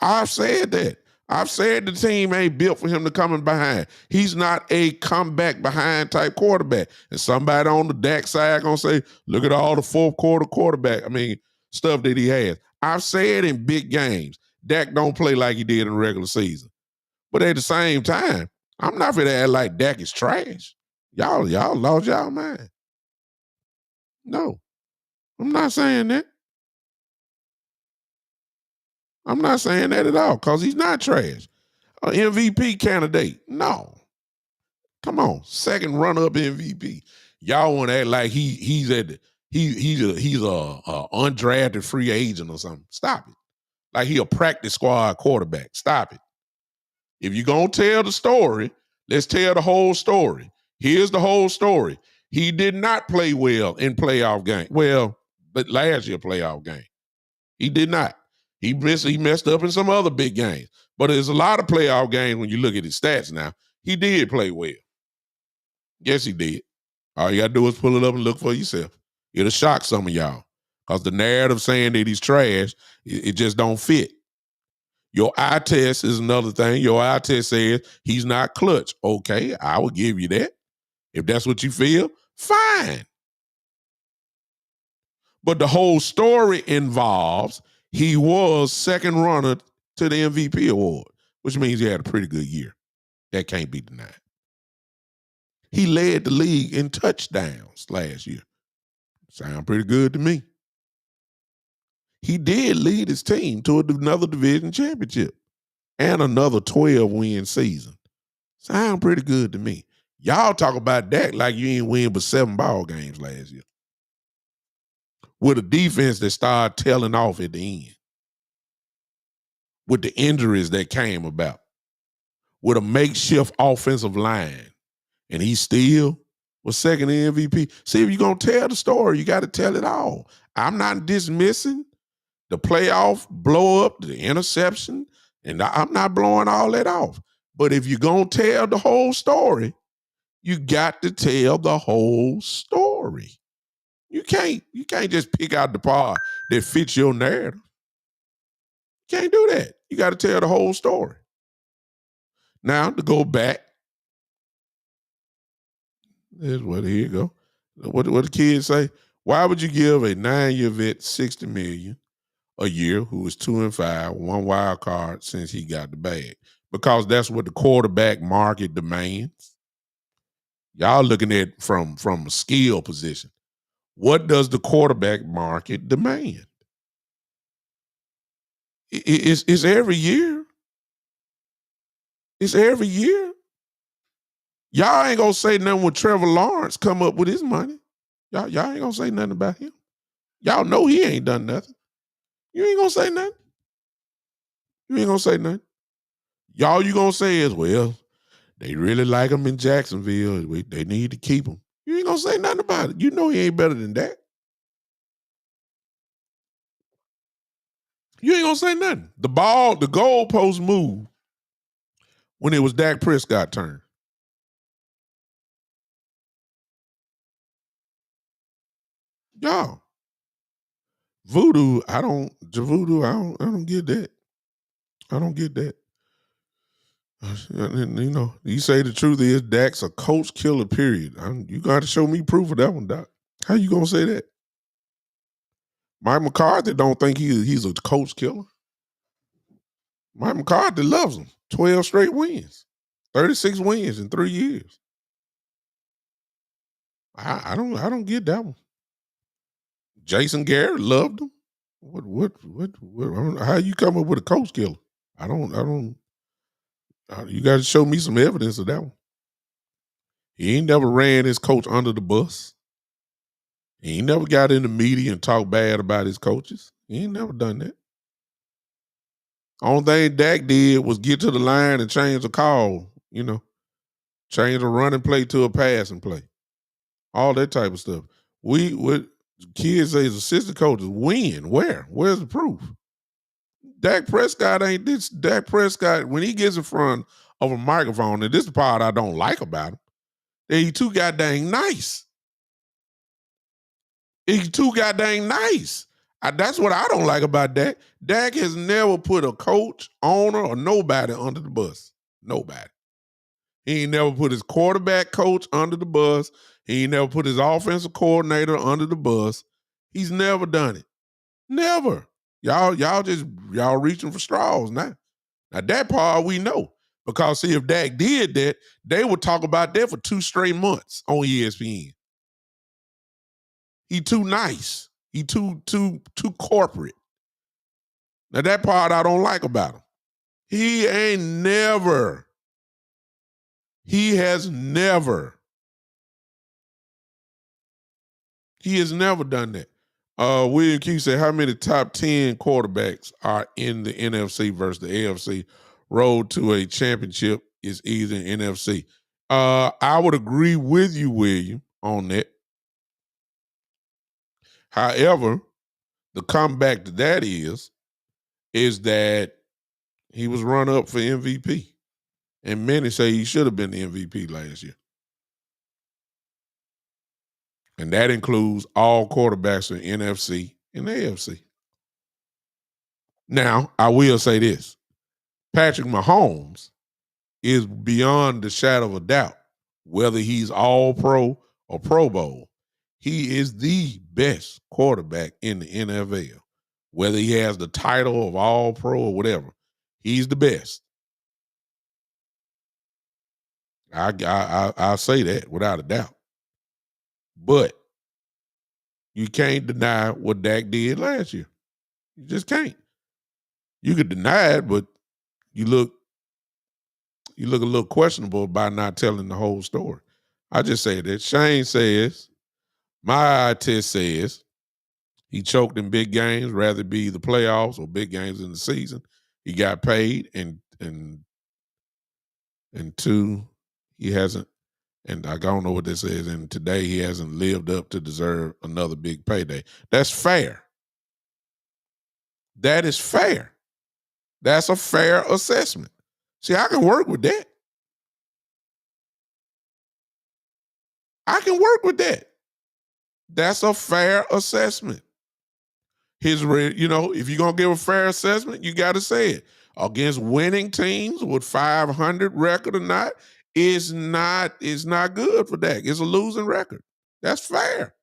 I've said that. I've said the team ain't built for him to come in behind. He's not a comeback behind type quarterback. And somebody on the Dak side gonna say, look at all the fourth quarter quarterback. I mean, stuff that he has. I've said in big games, Dak don't play like he did in the regular season. But at the same time, I'm not gonna act like Dak is trash. Y'all lost y'all mind. No, I'm not saying that. I'm not saying that at all because he's not trash. An MVP candidate. No. Come on. Second runner-up MVP. Y'all want to act like he's at the, he's a undrafted free agent or something. Stop it. Like he a practice squad quarterback. Stop it. If you're gonna tell the story, let's tell the whole story. Here's the whole story. He did not play well in playoff game. Well, but last year playoff game. He did not. He messed up in some other big games. But there's a lot of playoff games when you look at his stats now. He did play well. Yes, he did. All you gotta do is pull it up and look for yourself. It'll shock some of y'all. Because the narrative saying that he's trash, it just don't fit. Your eye test is another thing. Your eye test says he's not clutch. Okay, I will give you that. If that's what you feel, fine. But the whole story involves he was second runner to the MVP award, which means he had a pretty good year. That can't be denied. He led the league in touchdowns last year. Sound pretty good to me. He did lead his team to another division championship and another 12-win season. Sound pretty good to me. Y'all talk about that like you ain't win but 7 ball games last year. With a defense that started tailing off at the end. With the injuries that came about. With a makeshift offensive line. And he still was second in MVP. See, if you're going to tell the story, you got to tell it all. I'm not dismissing the playoff blow up, the interception, and I'm not blowing all that off. But if you're going to tell the whole story, you got to tell the whole story. You can't just pick out the part that fits your narrative. You can't do that. You got to tell the whole story. Now, to go back, here's what, here you go. What the kids say? Why would you give a 9-year vet $60 million a year who is 2-5, one wild card since he got the bag? Because that's what the quarterback market demands. Y'all looking at from a skill position. What does the quarterback market demand? It's every year. It's every year. Y'all ain't gonna say nothing when Trevor Lawrence come up with his money. Y'all ain't gonna say nothing about him. Y'all know he ain't done nothing. You ain't gonna say nothing. You ain't gonna say nothing. Y'all you gonna say is, well, they really like him in Jacksonville. They need to keep him. You ain't gonna say nothing about it. You know he ain't better than that. You ain't gonna say nothing. The goalpost moved when it was Dak Prescott turn. Y'all. I don't get that. I don't get that. You know, you say the truth is Dak's a coach killer, period. You got to show me proof of that one, Doc. How you gonna say that? Mike McCarthy don't think he's a coach killer. Mike McCarthy loves him. 12 straight wins, 36 wins in 3 years. I don't get that one. Jason Garrett loved him. How you come up with a coach killer? I don't. You got to show me some evidence of that one. He ain't never ran his coach under the bus. He ain't never got in the media and talked bad about his coaches. He ain't never done that. Only thing Dak did was get to the line and change the call, change a running play to a passing play. All that type of stuff. What kids say is assistant coaches win. Where? Where's the proof? Dak Prescott ain't this. Dak Prescott, when he gets in front of a microphone, and this is the part I don't like about him, that he too goddamn nice. He's too goddamn nice. That's what I don't like about Dak. Dak has never put a coach, owner, or nobody under the bus. Nobody. He ain't never put his quarterback coach under the bus. He ain't never put his offensive coordinator under the bus. He's never done it. Never. Y'all reaching for straws now. Now that part we know. Because see, if Dak did that, they would talk about that for 2 straight months on ESPN. He too nice. He too corporate. Now that part I don't like about him. He has never done that. William Q said, how many top 10 quarterbacks are in the NFC versus the AFC? Road to a championship is either in NFC. I would agree with you, William, on that. However, the comeback to that is that he was run up for MVP. And many say he should have been the MVP last year. And that includes all quarterbacks in NFC and AFC. Now, I will say this. Patrick Mahomes is beyond the shadow of a doubt, whether he's all pro or Pro Bowl. He is the best quarterback in the NFL, whether he has the title of all pro or whatever. He's the best. I say that without a doubt. But you can't deny what Dak did last year. You just can't. You could deny it, but you look a little questionable by not telling the whole story. I just say that. Shane says, my eye test says he choked in big games, rather be the playoffs or big games in the season. He got paid, and 2, he hasn't. And I don't know what this is. And today he hasn't lived up to deserve another big payday. That's fair. That is fair. That's a fair assessment. See, I can work with that. I can work with that. That's a fair assessment. If you're going to give a fair assessment, you got to say it. Against winning teams with 500 record or not, it's not good for Dak. It's a losing record. That's fair.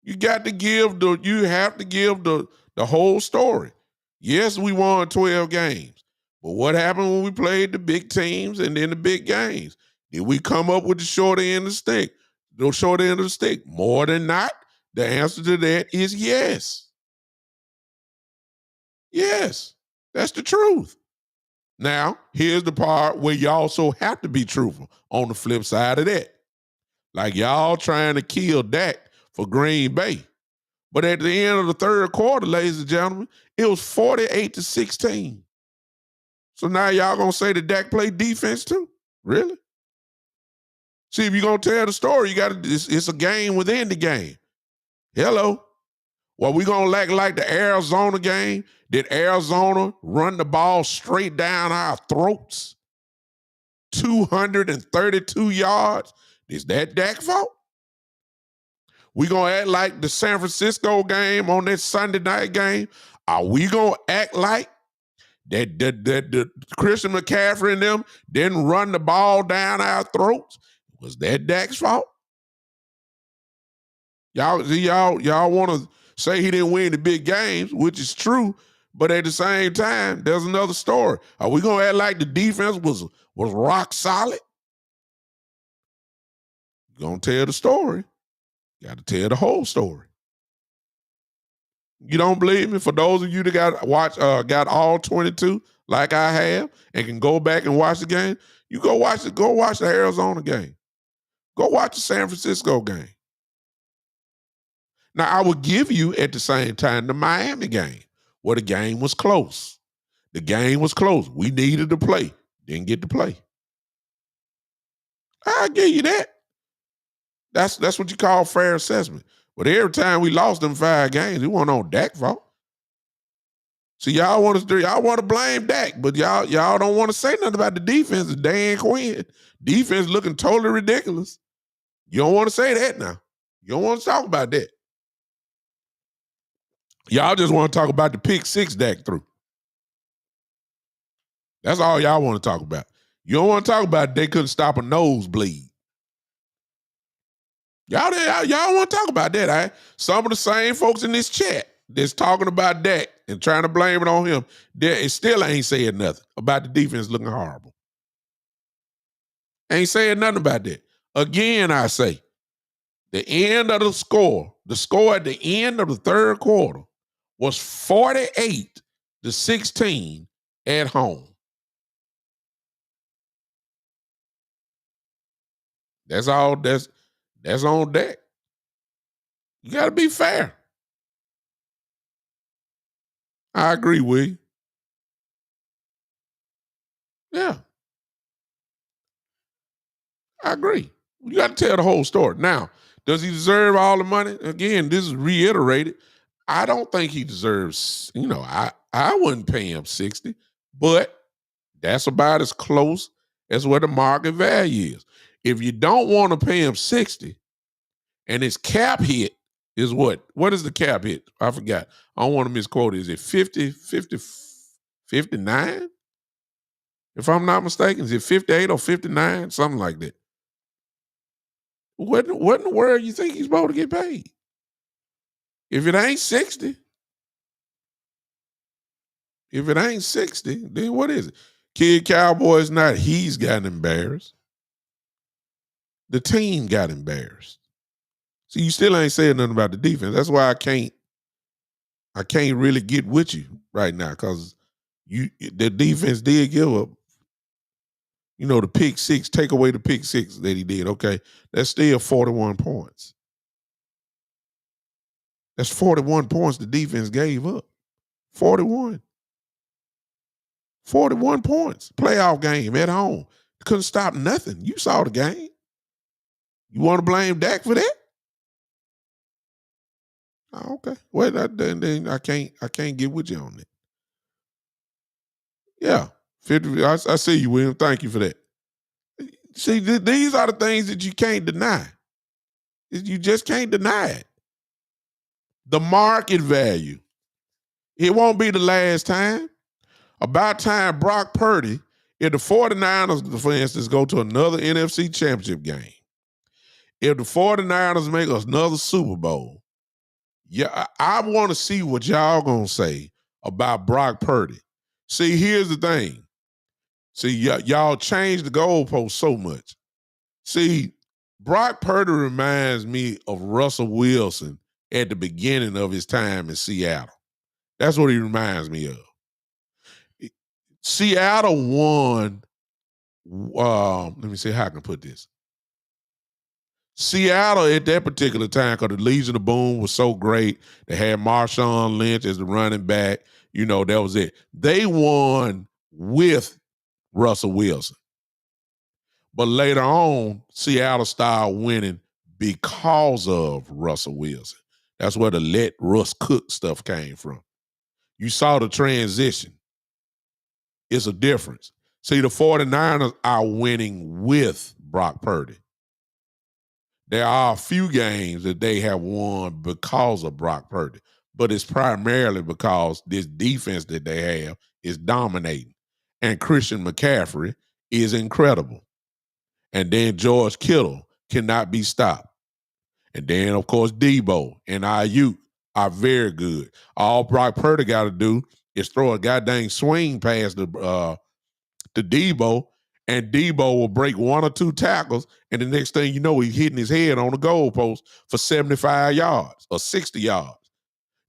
You have to give the whole story. Yes, we won 12 games. But what happened when we played the big teams and then the big games? Did we come up with the short end of the stick? The short end of the stick? More than not, the answer to that is yes. Yes, that's the truth. Now, here's the part where you also have to be truthful on the flip side of that. Like y'all trying to kill Dak for Green Bay. But at the end of the third quarter, ladies and gentlemen, it was 48-16. So now y'all gonna say that Dak played defense too? Really? See, if you're gonna tell the story, it's a game within the game. Hello. Well, we gonna act like the Arizona game? Did Arizona run the ball straight down our throats? 232 yards? Is that Dak's fault? We gonna act like the San Francisco game on that Sunday night game? Are we gonna act like that Christian McCaffrey and them didn't run the ball down our throats? Was that Dak's fault? Y'all want to say he didn't win the big games, which is true, but at the same time, there's another story. Are we gonna act like the defense was rock solid? You're gonna tell the story. You got to tell the whole story. You don't believe me? For those of you that got all 22, like I have, and can go back and watch the game, you go watch the Arizona game. Go watch the San Francisco game. Now, I would give you at the same time the Miami game, where the game was close. The game was close. We needed to play. Didn't get to play. I'll give you that. That's what you call fair assessment. But every time we lost them 5 games, it wasn't on Dak's fault. See, y'all want to blame Dak, but y'all don't want to say nothing about the defense. Dan Quinn defense looking totally ridiculous. You don't want to say that now. You don't want to talk about that. Y'all just want to talk about the pick 6 Dak threw. That's all y'all want to talk about. You don't want to talk about they couldn't stop a nosebleed. Y'all want to talk about that. Some of the same folks in this chat that's talking about Dak and trying to blame it on him, it still ain't saying nothing about the defense looking horrible. Ain't saying nothing about that. Again, I say, the end of the score at the end of the third quarter was 48-16 at home. That's all. That's on Dak. You got to be fair. I agree with you. Yeah, I agree. You got to tell the whole story. Now, does he deserve all the money? Again, this is reiterated. I don't think he deserves, I wouldn't pay him 60, but that's about as close as what the market value is. If you don't want to pay him 60 and his cap hit is what? What is the cap hit? I forgot. I don't want to misquote it. Is it 50, 59? If I'm not mistaken, is it 58 or 59? Something like that. What in the world you think he's supposed to get paid? If it ain't 60, then what is it? Kid Cowboys not, he's gotten embarrassed. The team got embarrassed. So you still ain't saying nothing about the defense. That's why I can't really get with you right now, because the defense did give up, the pick 6, take away the pick 6 that he did. Okay. That's still 41 points. That's 41 points the defense gave up. 41. 41 points. Playoff game at home. Couldn't stop nothing. You saw the game. You want to blame Dak for that? Oh, okay. Well, then I can't get with you on that. Yeah. 50. I see you, William. Thank you for that. See, these are the things that you can't deny. You just can't deny it. The market value. It won't be the last time. About time Brock Purdy, if the 49ers, for instance, go to another NFC championship game, if the 49ers make another Super Bowl, yeah, I want to see what y'all gonna say about Brock Purdy. See, here's the thing. See, y'all changed the goalpost so much. See, Brock Purdy reminds me of Russell Wilson at the beginning of his time in Seattle. That's what he reminds me of. Seattle won. Let me see how I can put this. Seattle at that particular time, because the Legion of Boom was so great. They had Marshawn Lynch as the running back. That was it. They won with Russell Wilson. But later on, Seattle started winning because of Russell Wilson. That's where the let Russ cook stuff came from. You saw the transition. It's a difference. See, the 49ers are winning with Brock Purdy. There are a few games that they have won because of Brock Purdy, but it's primarily because this defense that they have is dominating. And Christian McCaffrey is incredible. And then George Kittle cannot be stopped. And then, of course, Debo and IU are very good. All Brock Purdy got to do is throw a goddamn swing past to Debo, and Debo will break one or two tackles, and the next thing you know, he's hitting his head on the goalpost for 75 yards or 60 yards.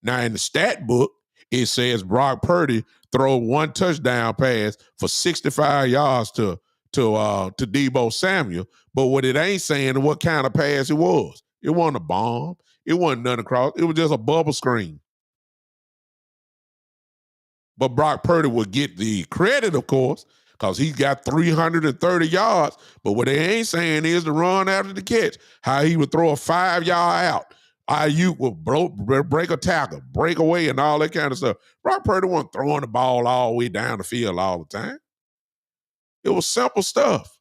Now, in the stat book, it says Brock Purdy throw one touchdown pass for 65 yards to Debo Samuel. But what it ain't saying is what kind of pass it was. It wasn't a bomb. It wasn't nothing across. It was just a bubble screen. But Brock Purdy will get the credit, of course, because he's got 330 yards. But what they ain't saying is the run after the catch, how he would throw a 5-yard out. Ayuk will break a tackle, break away, and all that kind of stuff. Brock Purdy wasn't throwing the ball all the way down the field all the time. It was simple stuff.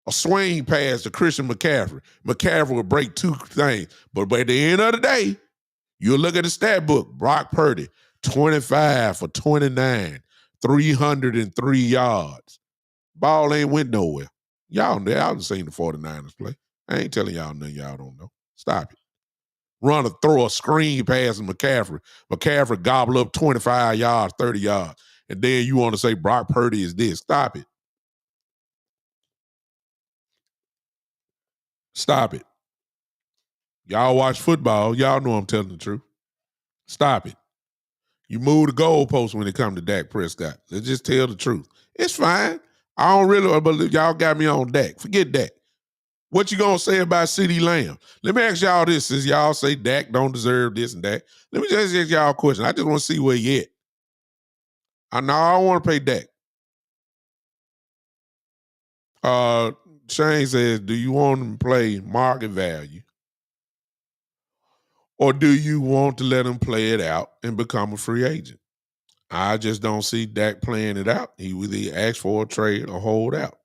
A swing pass to Christian McCaffrey. McCaffrey would break two things. But by the end of the day, you look at the stat book, Brock Purdy, 25 for 29, 303 yards. Ball ain't went nowhere. Y'all done seen the 49ers play. I ain't telling y'all nothing y'all don't know. Stop it. Throw a screen pass to McCaffrey. McCaffrey gobble up 25 yards, 30 yards. And then you want to say Brock Purdy is this. Stop it. Stop it. Y'all watch football. Y'all know I'm telling the truth. Stop it. You move the goalposts when it comes to Dak Prescott. Let's just tell the truth. It's fine. I don't really believe y'all got me on Dak. Forget Dak. What you gonna say about CeeDee Lamb? Let me ask y'all this, since y'all say Dak don't deserve this and that. Let me just ask y'all a question. I just want to see where you at. I know I don't want to pay Dak. Shane says, do you want him to play market value? Or do you want to let him play it out and become a free agent? I just don't see Dak playing it out. He would either ask for a trade or hold out.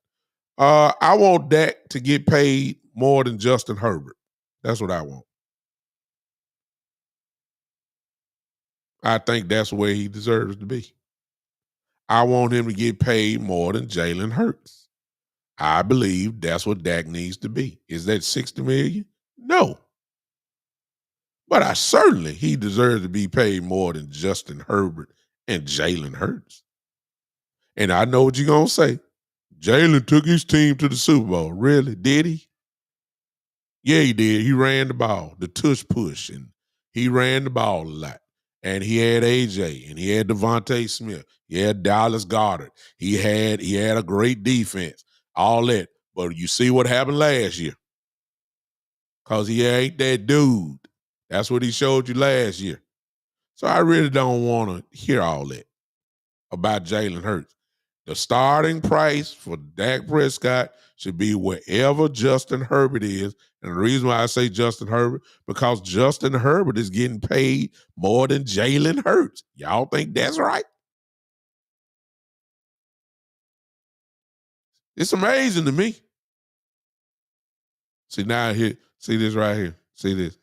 I want Dak to get paid more than Justin Herbert. That's what I want. I think that's where he deserves to be. I want him to get paid more than Jalen Hurts. I believe that's what Dak needs to be. Is that $60 million? No. But he deserves to be paid more than Justin Herbert and Jalen Hurts. And I know what you're going to say. Jalen took his team to the Super Bowl. Really? Did he? Yeah, he did. He ran the ball, the tush push, and he ran the ball a lot. And he had AJ, and he had Devontae Smith. He had Dallas Goddard. He had a great defense. All that. But you see what happened last year. Because he ain't that dude. That's what he showed you last year. So I really don't want to hear all that about Jalen Hurts. The starting price for Dak Prescott should be wherever Justin Herbert is. And the reason why I say Justin Herbert, because Justin Herbert is getting paid more than Jalen Hurts. Y'all think that's right? It's amazing to me. See this right here. See this.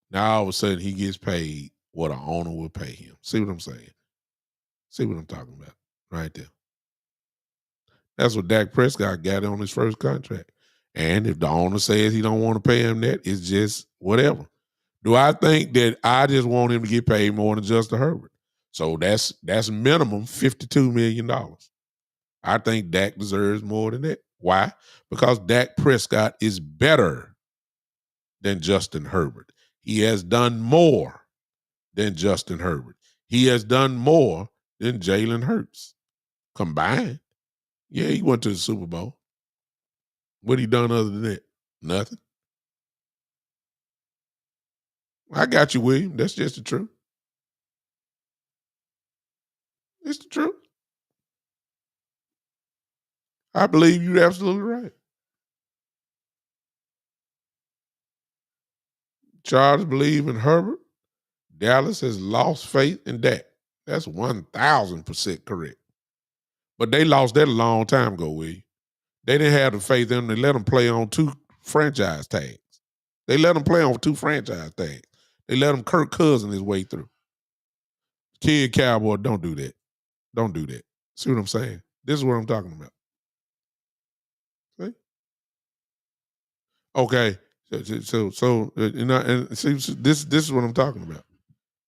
Now all of a sudden he gets paid what an owner will pay him. See what I'm saying? See what I'm talking about? Right there. That's what Dak Prescott got on his first contract. And if the owner says he don't want to pay him that, it's just whatever. Do I think that I just want him to get paid more than Justin Herbert? So that's minimum $52 million. I think Dak deserves more than that. Why? Because Dak Prescott is better than Justin Herbert. He has done more than Justin Herbert. He has done more than Jalen Hurts combined. Yeah, he went to the Super Bowl. What he done other than that? Nothing. I got you, William. That's just the truth. It's the truth. I believe you're absolutely right. Chargers believe in Herbert. Dallas has lost faith in Dak. That's 1,000% correct. But they lost that a long time ago, William. They didn't have the faith in him. They let him play on 2 franchise tags. They let him play on 2 franchise tags. They let him Kirk Cousins his way through. Kid Cowboy, don't do that. Don't do that. See what I'm saying? This is what I'm talking about. See? Okay. And see, this is what I'm talking about.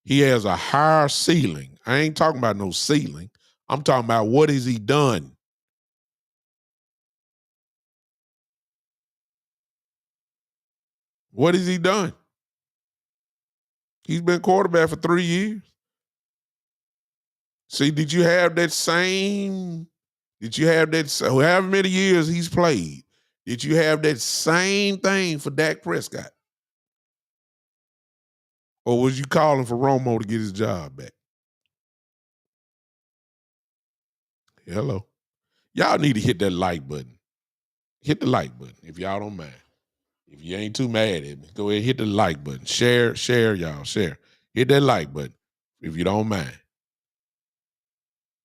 He has a higher ceiling. I ain't talking about no ceiling. I'm talking about what has he done? What has he done? He's been quarterback for 3 years. See, did you have that same? Did you have that? However many years he's played, did you have that same thing for Dak Prescott, or was you calling for Romo to get his job back? Hello, y'all need to hit that like button. Hit the like button if y'all don't mind. If you ain't too mad at me, go ahead and hit the like button. Share, y'all. Share. Hit that like button if you don't mind.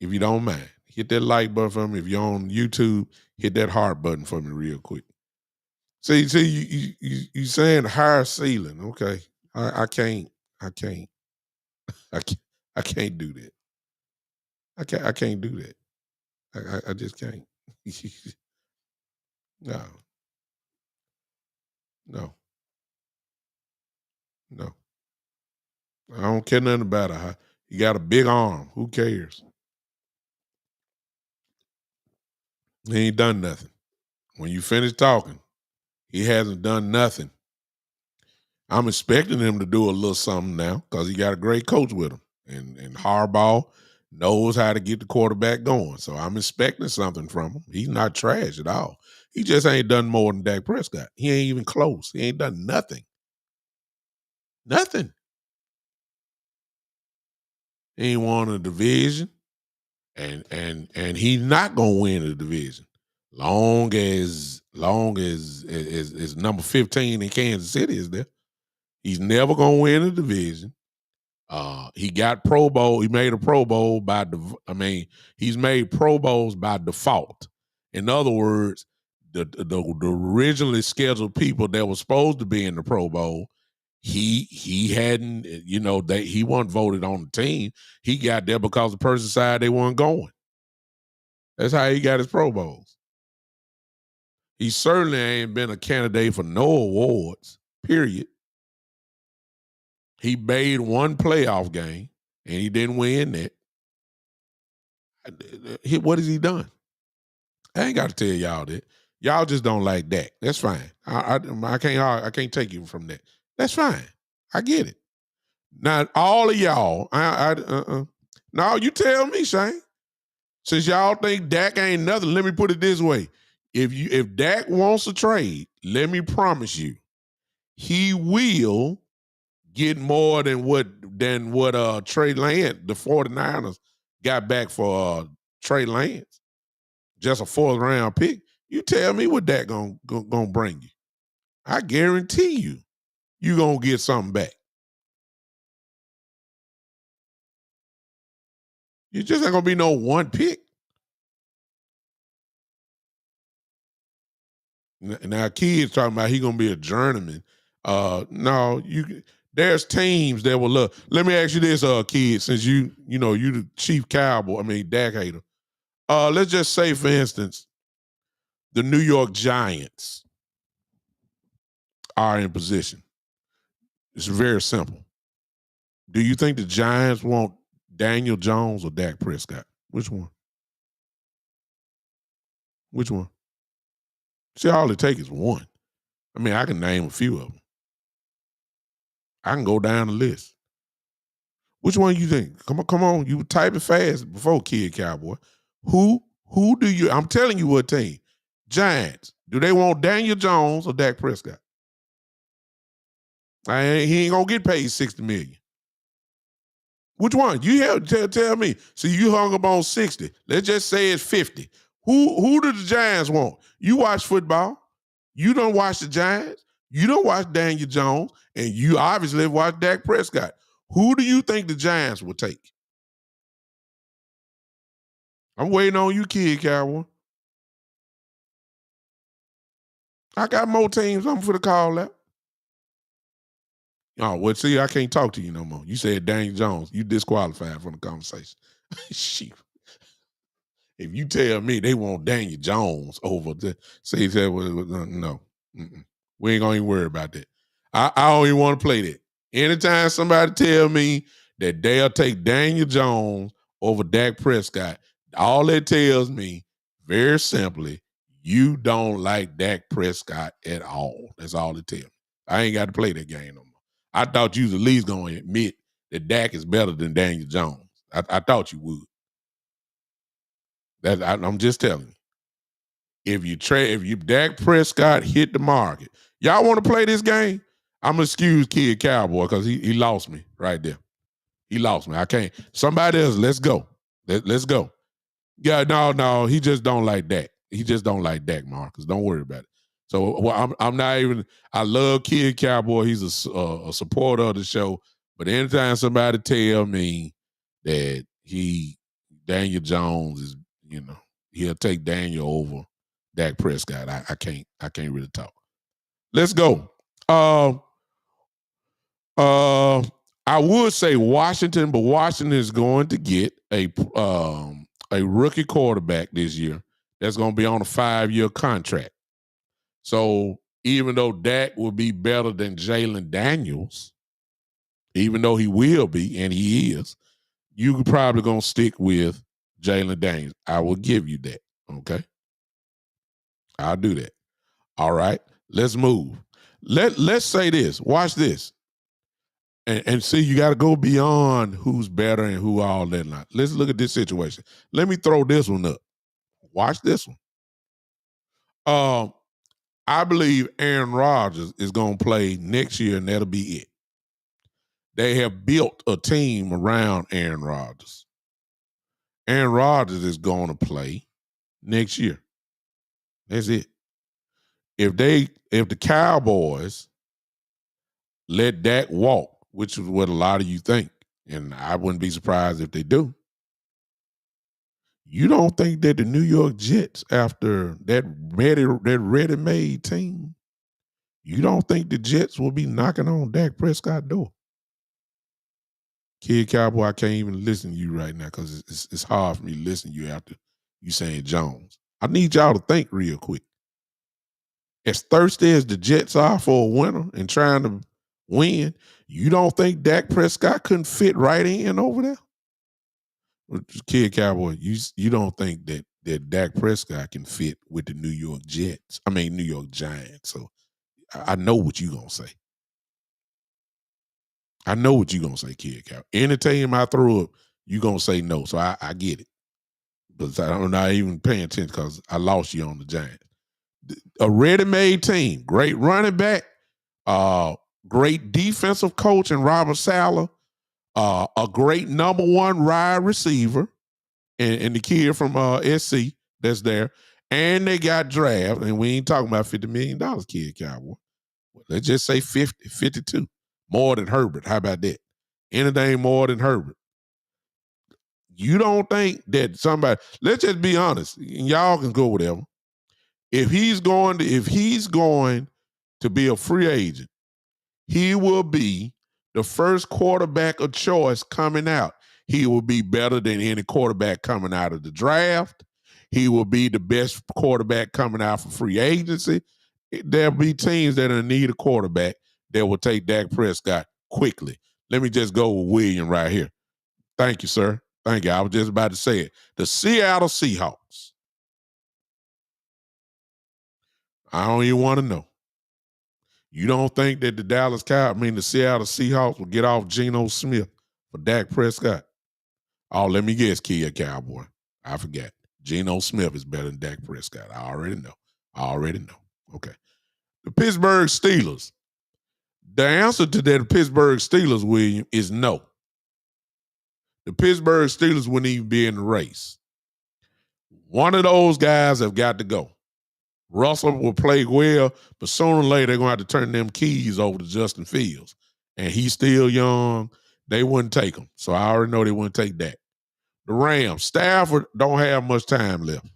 If you don't mind, hit that like button for me. If you're on YouTube, hit that heart button for me real quick. See, you saying higher ceiling? Okay, I can't, I can't, I can't, I can't do that. I can't do that. I just can't. No, no, no. I don't care nothing about it. He got a big arm. Who cares? He ain't done nothing. When you finish talking, he hasn't done nothing. I'm expecting him to do a little something now because he got a great coach with him. And Harbaugh knows how to get the quarterback going. So I'm expecting something from him. He's not trash at all. He just ain't done more than Dak Prescott. He ain't even close. He ain't done nothing. Nothing. He ain't won a division. And he's not gonna win the division. Long as number 15 in Kansas City is there. He's never gonna win a division. He got Pro Bowl. He made a Pro Bowl he's made Pro Bowls by default. In other words, the originally scheduled people that were supposed to be in the Pro Bowl, he hadn't, he wasn't voted on the team. He got there because the person decided they weren't going. That's how he got his Pro Bowls. He certainly ain't been a candidate for no awards, period. He made one playoff game, and he didn't win that. What has he done? I ain't got to tell y'all that. Y'all just don't like Dak. That's fine. I can't take you from that. That's fine. I get it. Now, all of y'all, no, you tell me, Shane. Since y'all think Dak ain't nothing, let me put it this way: if Dak wants a trade, let me promise you, he will get more than what Trey Lance, the 49ers, got back for Trey Lance. Just a fourth round pick. You tell me what that gonna bring you. I guarantee you gonna get something back. You just ain't gonna be no one pick. Now, kids talking about he gonna be a journeyman. No, there's teams that will look. Let me ask you this, kid, since you the chief cowboy, Dak hater. Let's just say, for instance, the New York Giants are in position. It's very simple. Do you think the Giants want Daniel Jones or Dak Prescott? Which one? Which one? See, all it takes is one. I can name a few of them. I can go down the list. Which one you think? Come on. You type it fast before Kid Cowboy. Who do you? I'm telling you what team. Giants. Do they want Daniel Jones or Dak Prescott? He ain't gonna get paid $60 million. Which one? You have tell me. So you hung up on 60. Let's just say it's 50. Who do the Giants want? You watch football. You don't watch the Giants. You don't watch Daniel Jones, and you obviously watch Dak Prescott. Who do you think the Giants will take? I'm waiting on you, Kid Cowboy. I got more teams I'm for the call out. Oh, well, see, I can't talk to you no more. You said Daniel Jones. You disqualified from the conversation. Sheep. If you tell me they want Daniel Jones over the say that no. Mm-mm. We ain't gonna even worry about that. I don't even want to play that. Anytime somebody tell me that they'll take Daniel Jones over Dak Prescott, all that tells me very simply, you don't like Dak Prescott at all. That's all it tells me. I ain't got to play that game no more. I thought you was at least gonna admit that Dak is better than Daniel Jones. I thought you would. I'm just telling you. If Dak Prescott hit the market, y'all want to play this game? I'm gonna excuse Kid Cowboy because he lost me right there. He lost me. I can't. Somebody else. Let's go. Let's go. Yeah, no. He just don't like Dak. He just don't like Dak, Marcus. Don't worry about it. So I'm not even. I love Kid Cowboy. He's a supporter of the show. But anytime somebody tell me that Daniel Jones is, he'll take Daniel over Dak Prescott, I can't really talk. Let's go. Uh, uh, I would say Washington, but Washington is going to get a rookie quarterback this year that's going to be on a 5-year contract. So even though Dak will be better than Jalen Daniels, even though he will be, and he is, you probably going to stick with Jalen Daniels. I will give you that. Okay. I'll do that. All right. Let's move. Let's say this. Watch this. And see, you got to go beyond who's better and who all that not. Let's look at this situation. Let me throw this one up. Watch this one. I believe Aaron Rodgers is going to play next year, and that'll be it. They have built a team around Aaron Rodgers. Aaron Rodgers is going to play next year. That's it. If the Cowboys let Dak walk, which is what a lot of you think, and I wouldn't be surprised if they do. You don't think that the New York Jets, after that ready-made team, you don't think the Jets will be knocking on Dak Prescott's door? Kid Cowboy, I can't even listen to you right now because it's hard for me to listen to you after you saying Jones. I need y'all to think real quick. As thirsty as the Jets are for a winner and trying to win, you don't think Dak Prescott couldn't fit right in over there? Kid Cowboy, you don't think that Dak Prescott can fit with the New York Jets? I mean, New York Giants. So I know what you're going to say. I know what you're going to say, Kid Cowboy. Any team I throw up, you're going to say no. So I get it. But I'm not even paying attention because I lost you on the Giants. A ready-made team, great running back, great defensive coach in Robert Saleh, a great number one wide receiver, and the kid from SC that's there, and they got draft, and we ain't talking about $50 million, Kid Cowboy. Let's just say 50, 52. More than Herbert. How about that? Anything more than Herbert. You don't think that somebody, let's just be honest, and y'all can go whatever. If he's going to be a free agent, he will be the first quarterback of choice coming out. He will be better than any quarterback coming out of the draft. He will be the best quarterback coming out for free agency. There'll be teams that are in need of quarterback that will take Dak Prescott quickly. Let me just go with William right here. Thank you, sir. Thank you. I was just about to say it. The Seattle Seahawks. I don't even want to know. You don't think that the Seattle Seahawks will get off Geno Smith for Dak Prescott? Oh, let me guess, Kid Cowboy. I forgot. Geno Smith is better than Dak Prescott. I already know. Okay. The Pittsburgh Steelers. The answer to that Pittsburgh Steelers, William, is no. The Pittsburgh Steelers wouldn't even be in the race. One of those guys have got to go. Russell will play well, but sooner or later they're going to have to turn them keys over to Justin Fields. And he's still young. They wouldn't take him. So I already know they wouldn't take that. The Rams, Stafford don't have much time left.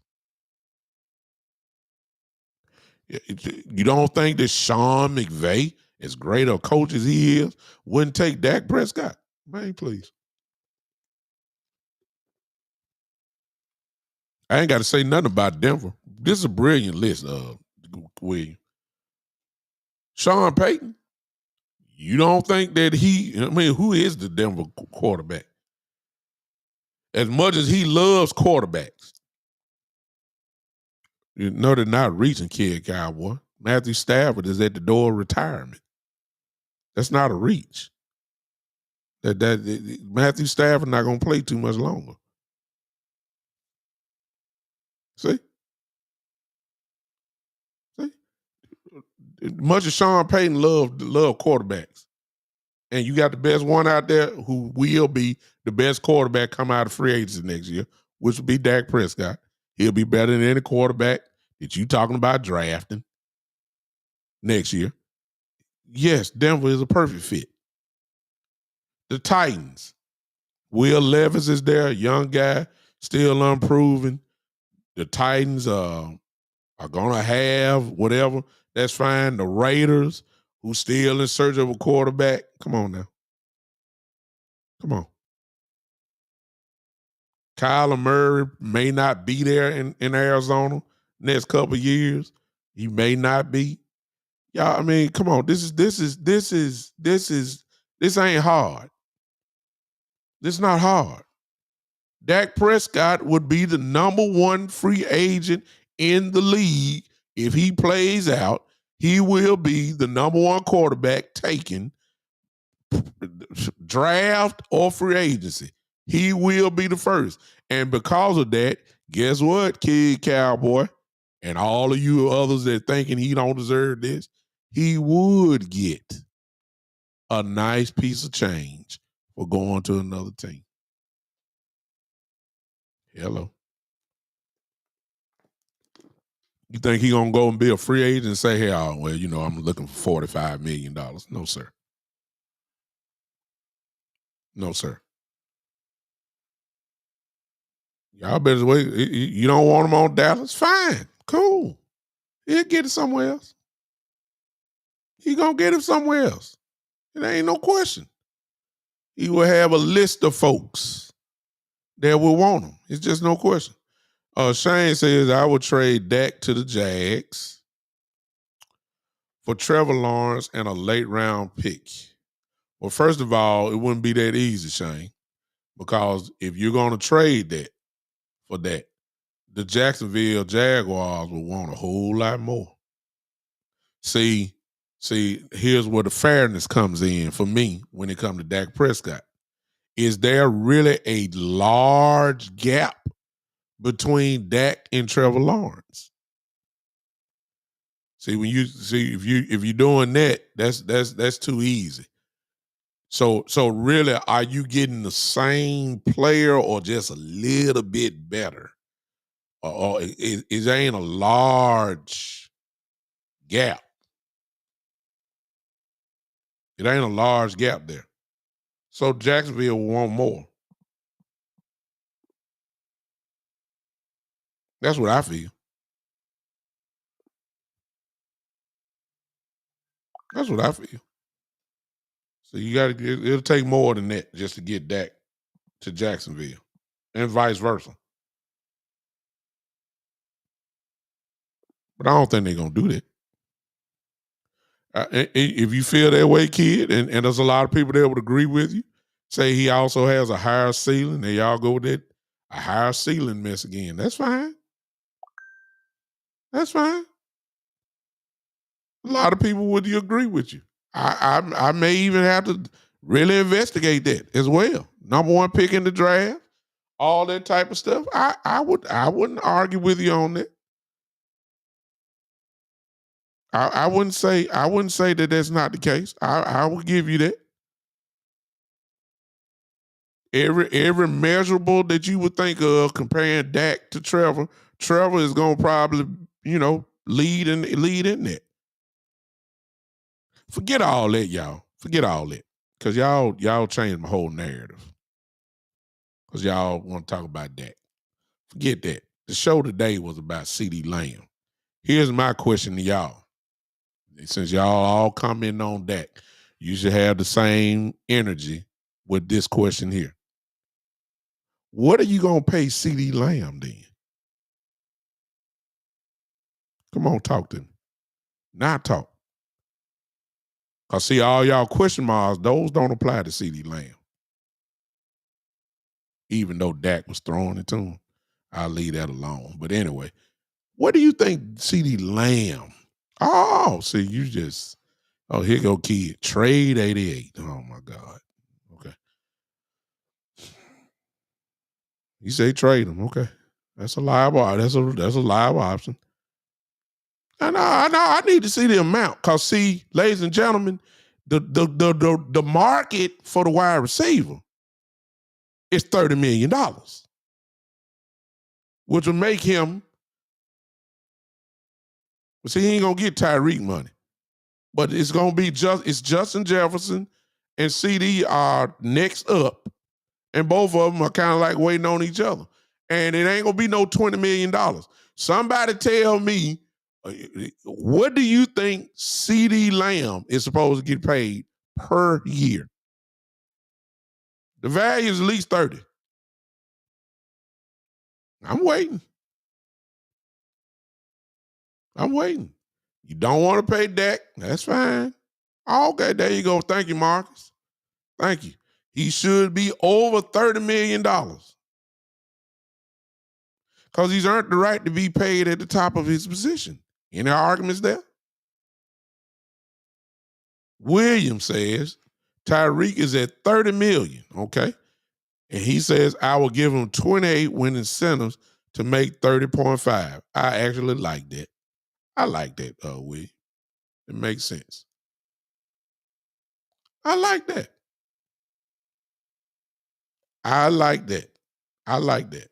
You don't think that Sean McVay, as great a coach as he is, wouldn't take Dak Prescott? Man, please. I ain't got to say nothing about Denver. This is a brilliant list, William. Sean Payton, you don't think that who is the Denver quarterback? As much as he loves quarterbacks, you know they're not reaching kid Cowboy. Matthew Stafford is at the door of retirement. That's not a reach. Matthew Stafford not going to play too much longer. See? See? Much as Sean Payton loved quarterbacks, and you got the best one out there who will be the best quarterback come out of free agency next year, which will be Dak Prescott. He'll be better than any quarterback that you talking about drafting next year. Yes, Denver is a perfect fit. The Titans, Will Levis is there, young guy, still unproven. The Titans are going to have whatever. That's fine. The Raiders, who still in search of a quarterback. Come on now. Come on. Kyler Murray may not be there in Arizona next couple of years. He may not be. Y'all, I mean, come on. This ain't hard. This is not hard. Dak Prescott would be the number one free agent in the league. If he plays out, he will be the number one quarterback taken, draft or free agency. He will be the first. And because of that, guess what, kid Cowboy, and all of you others that thinking he don't deserve this, he would get a nice piece of change for going to another team. Hello. You think he gonna go and be a free agent and say, hey, well, I'm looking for $45 million? No, sir. No, sir. Y'all better wait. You don't want him on Dallas? Fine. Cool. He'll get it somewhere else. He gonna get it somewhere else. It ain't no question. He will have a list of folks that will want him. It's just no question. Shane says, I would trade Dak to the Jags for Trevor Lawrence and a late round pick. Well, first of all, it wouldn't be that easy, Shane, because if you're going to trade that for that, the Jacksonville Jaguars will want a whole lot more. See, here's where the fairness comes in for me when it comes to Dak Prescott. Is there really a large gap between Dak and Trevor Lawrence? See, if you're doing that, that's too easy. So really, are you getting the same player or just a little bit better? Or it ain't a large gap. It ain't a large gap there. So Jacksonville will want more. That's what I feel. That's what I feel. So it'll take more than that just to get Dak to Jacksonville, and vice versa. But I don't think they're gonna do that. If you feel that way, kid, and there's a lot of people that would agree with you, say he also has a higher ceiling, and y'all go with that a higher ceiling mess again. That's fine. That's fine. A lot of people would agree with you. I may even have to really investigate that as well. Number one pick in the draft, all that type of stuff. I wouldn't argue with you on that. I wouldn't say that that's not the case. I would give you that. Every measurable that you would think of comparing Dak to Trevor is gonna probably lead in that. Forget all that, y'all. Forget all that, because y'all changed my whole narrative. Because y'all want to talk about Dak. Forget that. The show today was about CeeDee Lamb. Here's my question to y'all. Since y'all all commenting on Dak, you should have the same energy with this question here. What are you going to pay CeeDee Lamb then? Come on, talk to me. Now talk. Cause see, all y'all question marks, those don't apply to CD Lamb, even though Dak was throwing it to him. I'll leave that alone. But anyway, what do you think CD Lamb? Oh, see, you just here go kid. Trade 88. Oh my God. Okay. You say trade him. Okay. That's a liable that's a liable option. I need to see the amount. Cause see, ladies and gentlemen, the market for the wide receiver is $30 million, which will make him, see, he ain't gonna get Tyreek money. But it's gonna be it's Justin Jefferson and CD are next up, and both of them are kind of like waiting on each other. And it ain't gonna be no $20 million. Somebody tell me, what do you think CD Lamb is supposed to get paid per year? The value is at least 30. I'm waiting. I'm waiting. You don't want to pay Dak? That's fine. Okay, there you go. Thank you, Marcus. Thank you. He should be over $30 million because he's earned the right to be paid at the top of his position. Any arguments there? Williams says Tyreek is at 30 million, okay? And he says I will give him 28 with incentives to make 30.5. I actually like that. I like that, William. It makes sense. I like that. I like that. I like that.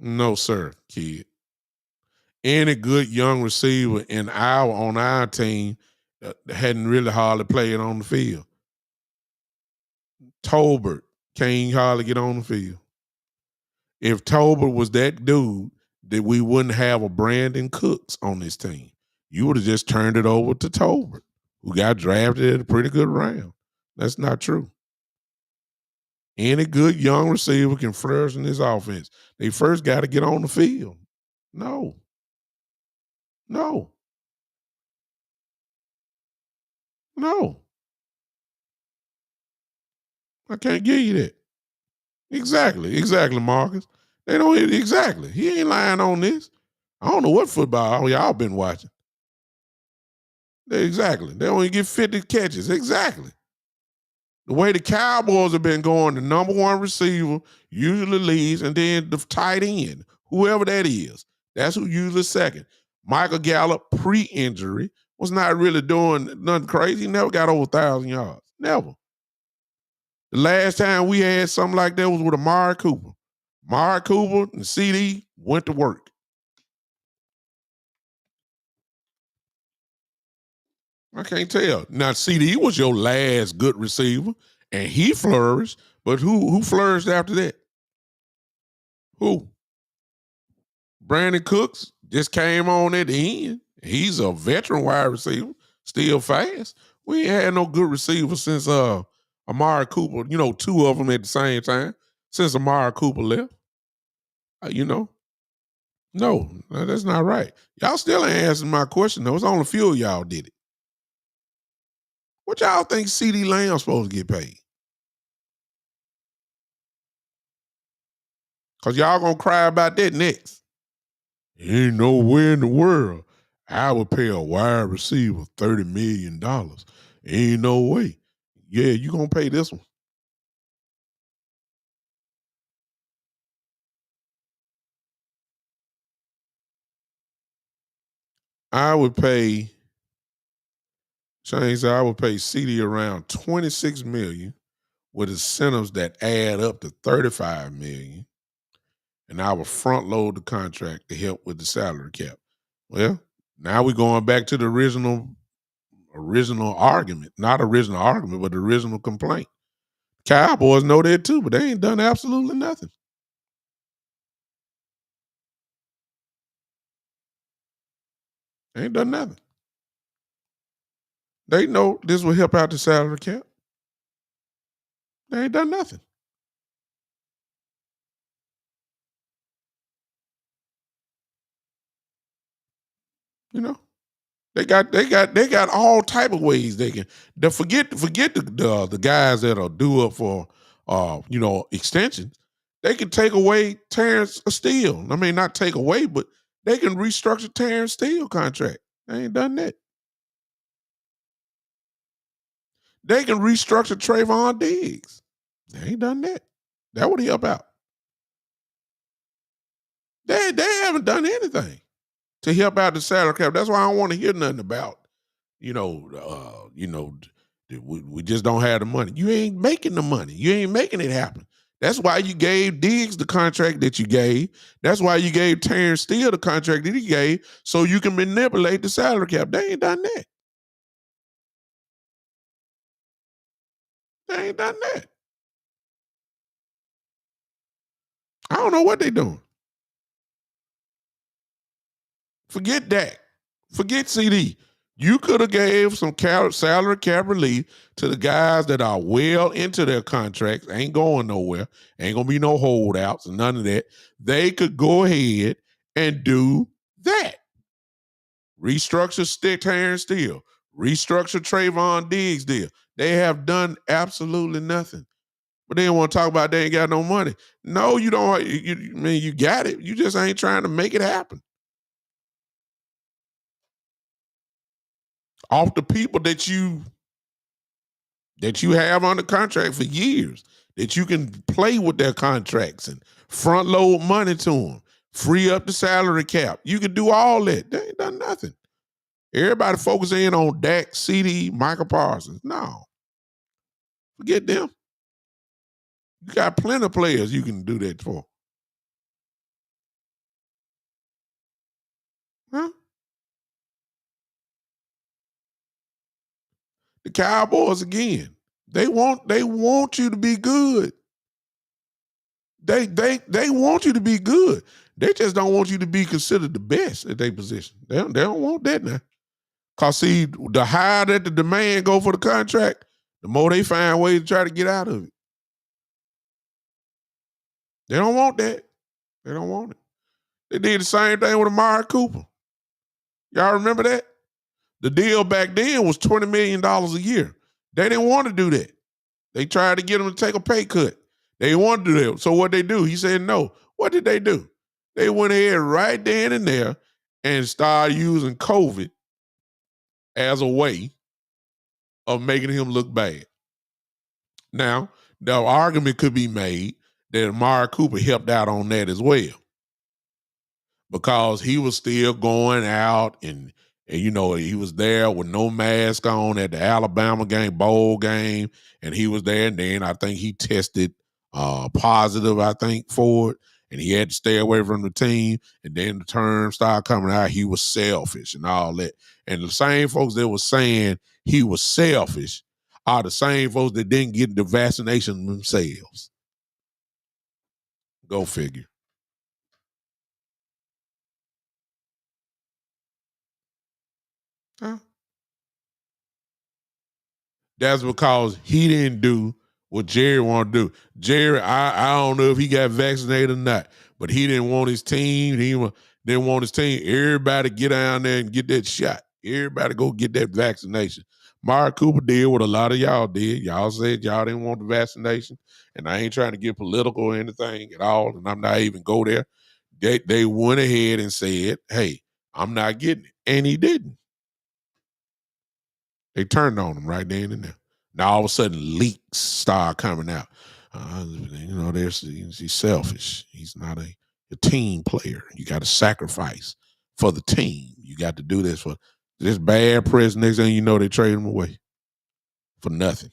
No, sir, kid. Any good young receiver on our team hadn't really hardly played on the field. Tolbert can't hardly get on the field. If Tolbert was that dude, that we wouldn't have a Brandon Cooks on this team. You would have just turned it over to Tolbert, who got drafted at a pretty good round. That's not true. Any good young receiver can flourish in this offense. They first got to get on the field. No, no, no. I can't give you that. Exactly, Marcus. They don't exactly. He ain't lying on this. I don't know what football y'all been watching. Exactly. They only get 50 catches. Exactly. The way the Cowboys have been going, the number one receiver usually leads, and then the tight end, whoever that is, that's who usually second. Michael Gallup, pre-injury, was not really doing nothing crazy. He never got over 1,000 yards. Never. The last time we had something like that was with Amari Cooper. Amari Cooper and CD went to work. I can't tell. Now, CD was your last good receiver, and he flourished. But who flourished after that? Who? Brandon Cooks just came on at the end. He's a veteran wide receiver, still fast. We ain't had no good receiver since Amari Cooper. Two of them at the same time since Amari Cooper left. You know, no, that's not right. Y'all still ain't answering my question though. It's only a few of y'all did it. What y'all think CD Lamb's supposed to get paid? Cause y'all gonna cry about that next. Ain't no way in the world I would pay a wide receiver $30 million. Ain't no way. Yeah, you gonna pay this one. I would pay Shane said I would pay CD around 26 million with incentives that add up to 35 million, and I would front load the contract to help with the salary cap. Well, now we're going back to the original argument. Not original argument, but the original complaint. Cowboys know that too, but they ain't done absolutely nothing. They ain't done nothing. They know this will help out the salary cap. They ain't done nothing. You know? They got all type of ways they can. Forget the guys that'll do up for extensions. They can take away Terrence Steele. I mean, not take away, but they can restructure Terrence Steele contract. They ain't done that. They can restructure Trayvon Diggs. They ain't done that. That would help out. They haven't done anything to help out the salary cap. That's why I don't want to hear nothing about, we just don't have the money. You ain't making the money. You ain't making it happen. That's why you gave Diggs the contract that you gave. That's why you gave Terrence Steele the contract that he gave, so you can manipulate the salary cap. They ain't done that. They ain't done that. I don't know what they doing. Forget that. Forget CD. You could have gave some salary cap relief to the guys that are well into their contracts, ain't going nowhere, ain't gonna be no holdouts and none of that. They could go ahead and do that. Restructure Stick Terrence Steele, restructure Trayvon Diggs deal. They have done absolutely nothing. But they don't want to talk about they ain't got no money. No, you don't. You got it. You just ain't trying to make it happen. Off the people that you have under contract for years, that you can play with their contracts and front load money to them, free up the salary cap. You can do all that. They ain't done nothing. Everybody focus in on Dak, CD, Michael Parsons. No, forget them. You got plenty of players you can do that for. Huh? The Cowboys again. They want you to be good. They want you to be good. They just don't want you to be considered the best at their position. They don't want that now. Cause see, the higher that the demand go for the contract, the more they find ways to try to get out of it. They don't want that. They don't want it. They did the same thing with Amari Cooper. Y'all remember that? The deal back then was $20 million a year. They didn't want to do that. They tried to get him to take a pay cut. They wanted to do that. So what they do? He said no. What did they do? They went ahead right then and there and started using COVID as a way of making him look bad. Now, the argument could be made that Amari Cooper helped out on that as well, because he was still going out and he was there with no mask on at the Alabama game, bowl game, and he was there. And then I think he tested positive, I think, for it, and he had to stay away from the team. And then the term started coming out, he was selfish and all that. And the same folks that were saying he was selfish are the same folks that didn't get the vaccination themselves. Go figure. Huh? That's because he didn't do what Jerry wanted to do. Jerry, I don't know if he got vaccinated or not, but he didn't want his team. Didn't want his team. Everybody get down there and get that shot. Everybody go get that vaccination. Mark Cooper did what a lot of y'all did. Y'all said y'all didn't want the vaccination, and I ain't trying to get political or anything at all, and I'm not even go there. They went ahead and said, "Hey, I'm not getting it," and he didn't. They turned on him right then and there. Now all of a sudden leaks start coming out. He's selfish. He's not a team player. You got to sacrifice for the team. You got to do this for this bad press. Next thing you know, they trade him away for nothing.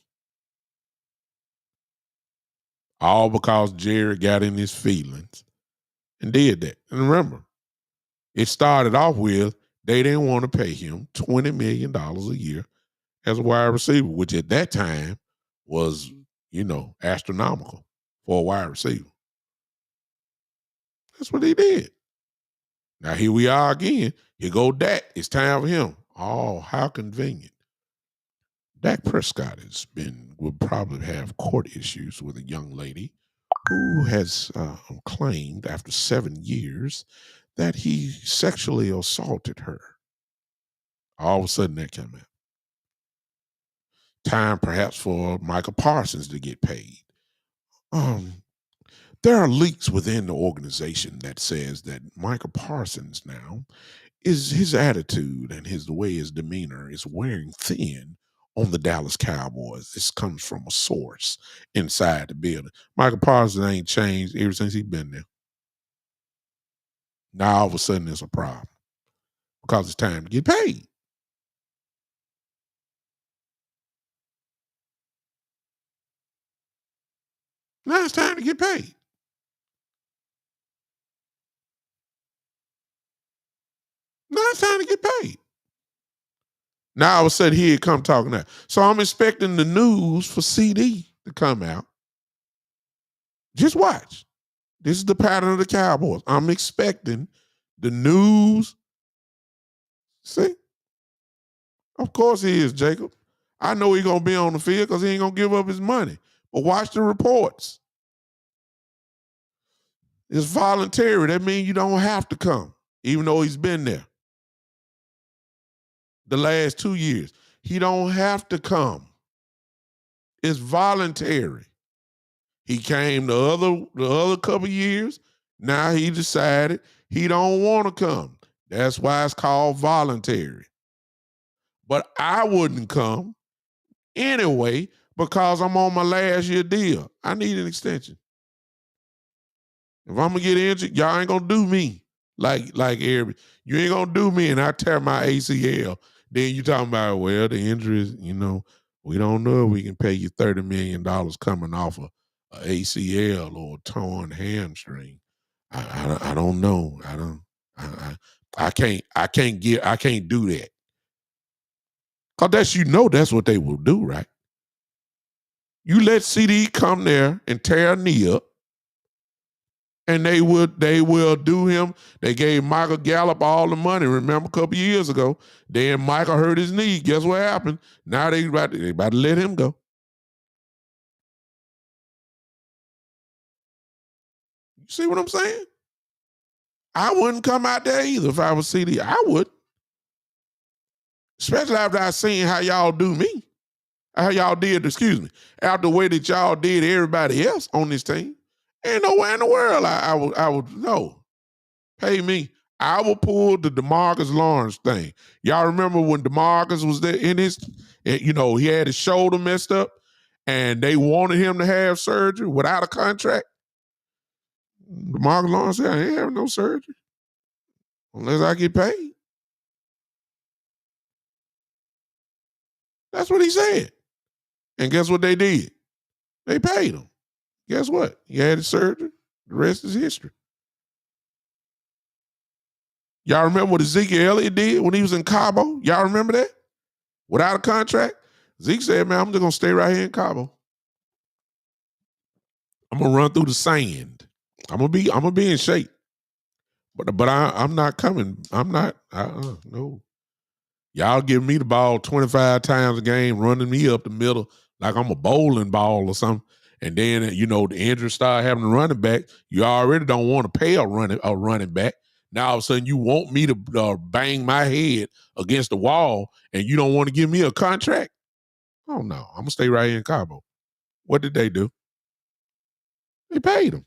All because Jerry got in his feelings and did that. And remember, it started off with they didn't want to pay him $20 million a year as a wide receiver, which at that time was, astronomical for a wide receiver. That's what he did. Now here we are again. Here go Dak. It's time for him. Oh, how convenient. Dak Prescott will probably have court issues with a young lady who has claimed after 7 years that he sexually assaulted her. All of a sudden that came out. Time perhaps for Michael Parsons to get paid. Um, there are leaks within the organization that says that Michael Parsons now is his attitude and his the way his demeanor is wearing thin on the Dallas Cowboys. This comes from a source inside the building. Michael Parsons ain't changed ever since he's been there. Now all of a sudden there's a problem because it's time to get paid. Now it's time to get paid. Now it's time to get paid. Now all of a sudden here it come talking that. So I'm expecting the news for CD to come out. Just watch. This is the pattern of the Cowboys. I'm expecting the news. See, of course he is, Jacob. I know he's gonna be on the field because he ain't gonna give up his money. But watch the reports. It's voluntary. That means you don't have to come, even though he's been there the last 2 years. He don't have to come. It's voluntary. He came the other couple years. Now he decided he don't want to come. That's why it's called voluntary. But I wouldn't come anyway because I'm on my last year deal. I need an extension. If I'm gonna get injured, y'all ain't gonna do me like every. You ain't gonna do me, and I tear my ACL. Then you talking about the injuries. We don't know if we can pay you $30 million coming off a ACL or a torn hamstring. I don't know. I can't do that. Cause that's what they will do, right? You let CD come there and tear a knee up, and they will do him. They gave Michael Gallup all the money. Remember a couple years ago, then Michael hurt his knee. Guess what happened? Now they about to let him go. You see what I'm saying? I wouldn't come out there either if I was CD. I would, especially after I seen how y'all do me. How y'all did, after the way that y'all did everybody else on this team. Ain't nowhere in the world I would no. Pay me. I will pull the DeMarcus Lawrence thing. Y'all remember when DeMarcus was there he had his shoulder messed up and they wanted him to have surgery without a contract? DeMarcus Lawrence said, I ain't having no surgery unless I get paid. That's what he said. And guess what they did? They paid him. Guess what? He had his surgery. The rest is history. Y'all remember what Ezekiel Elliott did when he was in Cabo? Y'all remember that? Without a contract? Zeke said, man, I'm just going to stay right here in Cabo. I'm going to run through the sand. I'm going to be in shape. But I'm not coming. I'm not. No. Y'all giving me the ball 25 times a game, running me up the middle like I'm a bowling ball or something. And then, the injury start having a running back. You already don't want to pay a running back. Now, all of a sudden, you want me to bang my head against the wall, and you don't want to give me a contract? Oh, no. I'm going to stay right here in Cabo. What did they do? They paid him.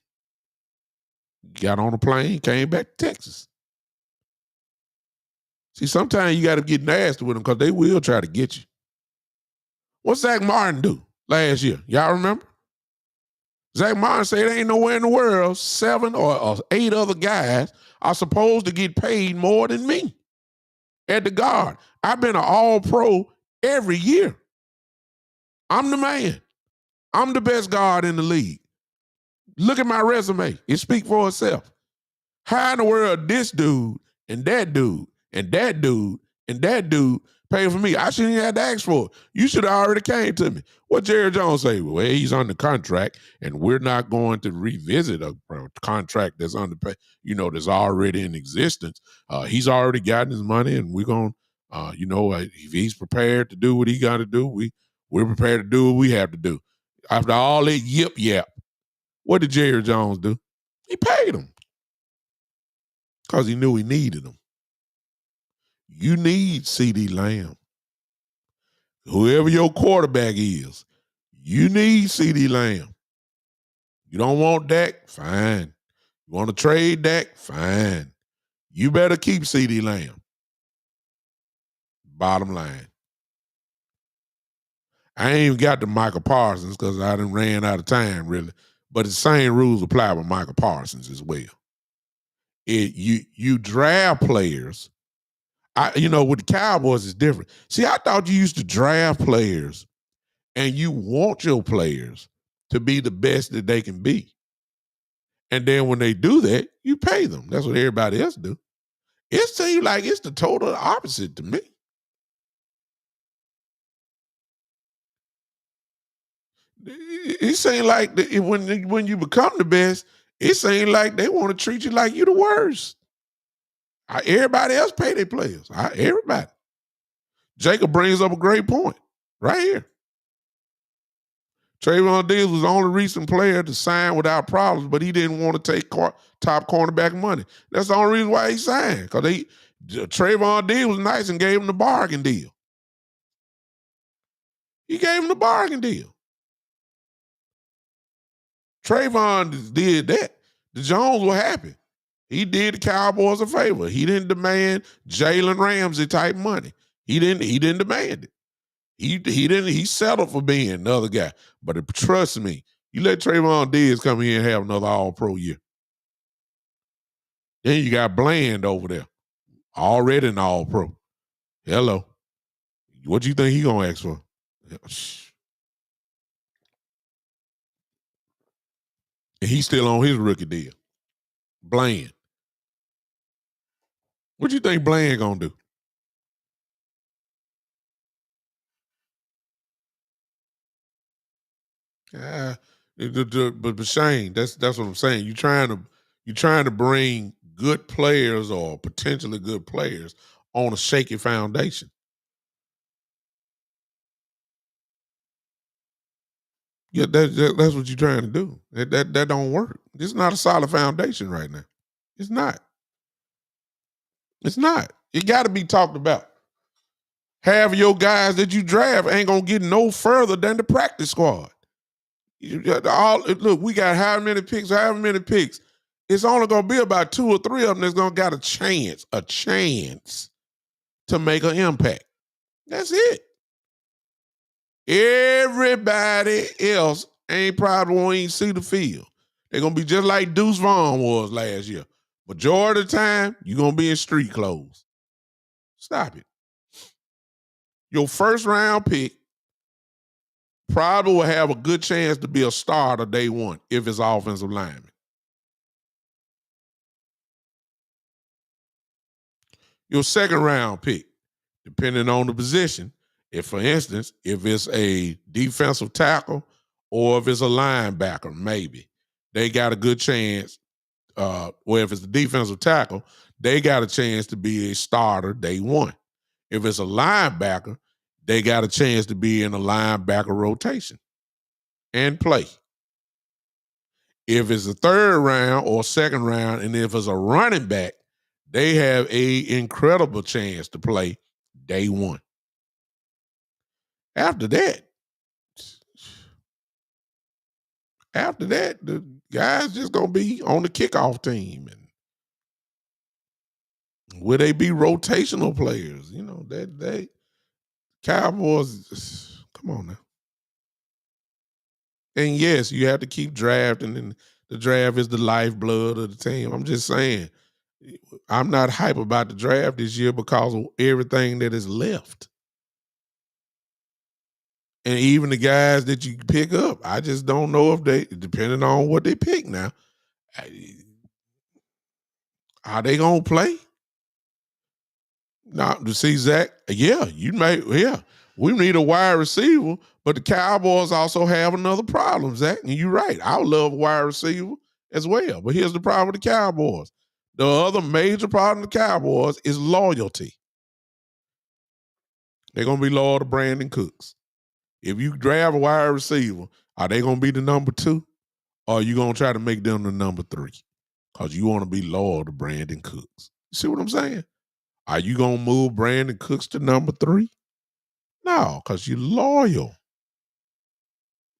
Got on a plane, came back to Texas. See, sometimes you got to get nasty with them because they will try to get you. What Zach Martin do last year? Y'all remember? Zach Martin said ain't nowhere in the world 7 or 8 other guys are supposed to get paid more than me at the guard. I've been an all-pro every year. I'm the man. I'm the best guard in the league. Look at my resume. It speaks for itself. How in the world this dude and that dude and that dude and that dude pay for me? I shouldn't even have to ask for it. You should have already came to me. What Jerry Jones say? Well, he's under contract, and we're not going to revisit a contract that's that's already in existence. He's already gotten his money, and we're going if he's prepared to do what he got to do, we're prepared to do what we have to do. After all that yap, what did Jerry Jones do? He paid him because he knew he needed him. You need CD Lamb. Whoever your quarterback is, you need CD Lamb. You don't want Dak? Fine. You want to trade Dak? Fine. You better keep CD Lamb. Bottom line. I ain't even got to Michael Parsons because I done ran out of time, really. But the same rules apply with Michael Parsons as well. You draft players. With the Cowboys it's different. See, I thought you used to draft players and you want your players to be the best that they can be. And then when they do that, you pay them. That's what everybody else do. It seems like it's the total opposite to me. It seems like when you become the best, it seems like they want to treat you like you the worst. Everybody else pay their players. Everybody. Jacob brings up a great point right here. Trayvon Diggs was the only recent player to sign without problems, but he didn't want to take top cornerback money. That's the only reason why he signed, because Trayvon Diggs was nice and gave him the bargain deal. He gave him the bargain deal. Trayvon did that. The Jones were happy. He did the Cowboys a favor. He didn't demand Jalen Ramsey type money. He didn't demand it. He settled for being the other guy. But trust me, you let Trayvon Diggs come here and have another all-pro year. Then you got Bland over there, already an all-pro. Hello. What you think he gonna ask for? And he's still on his rookie deal. Bland. What you think Bland gonna do? But Shane, that's what I'm saying. You're trying to bring good players or potentially good players on a shaky foundation. Yeah, that's what you're trying to do. That don't work. It's not a solid foundation right now. It's not. It's not. It got to be talked about. Half of your guys that you draft ain't gonna get no further than the practice squad. Look, we got however many picks. It's only gonna be about 2 or 3 of them that's gonna got a chance to make an impact. That's it. Everybody else probably won't even see the field. They're gonna be just like Deuce Vaughn was last year. Majority of the time, you're gonna be in street clothes. Stop it. Your first round pick probably will have a good chance to be a starter day one if it's offensive lineman. Your second round pick, depending on the position, for instance, if it's a defensive tackle or if it's a linebacker, maybe they got a good chance. If it's a defensive tackle, they got a chance to be a starter day one. If it's a linebacker, they got a chance to be in a linebacker rotation and play. If it's a third round or second round, and if it's a running back, they have an incredible chance to play day one. After that, the guys just gonna be on the kickoff team, and will they be rotational players? They Cowboys. Come on now. And yes, you have to keep drafting, and the draft is the lifeblood of the team. I'm just saying, I'm not hype about the draft this year because of everything that is left. And even the guys that you pick up, I just don't know if they, depending on what they pick now, are they gonna play? Now, to see Zach, we need a wide receiver, but the Cowboys also have another problem, Zach. And you're right. I would love a wide receiver as well. But here's the problem with the Cowboys. The other major problem with the Cowboys is loyalty. They're gonna be loyal to Brandon Cooks. If you draft a wide receiver, are they gonna be the number 2? Or are you gonna try to make them the number 3? Because you want to be loyal to Brandon Cooks. You see what I'm saying? Are you gonna move Brandon Cooks to number 3? No, because you're loyal.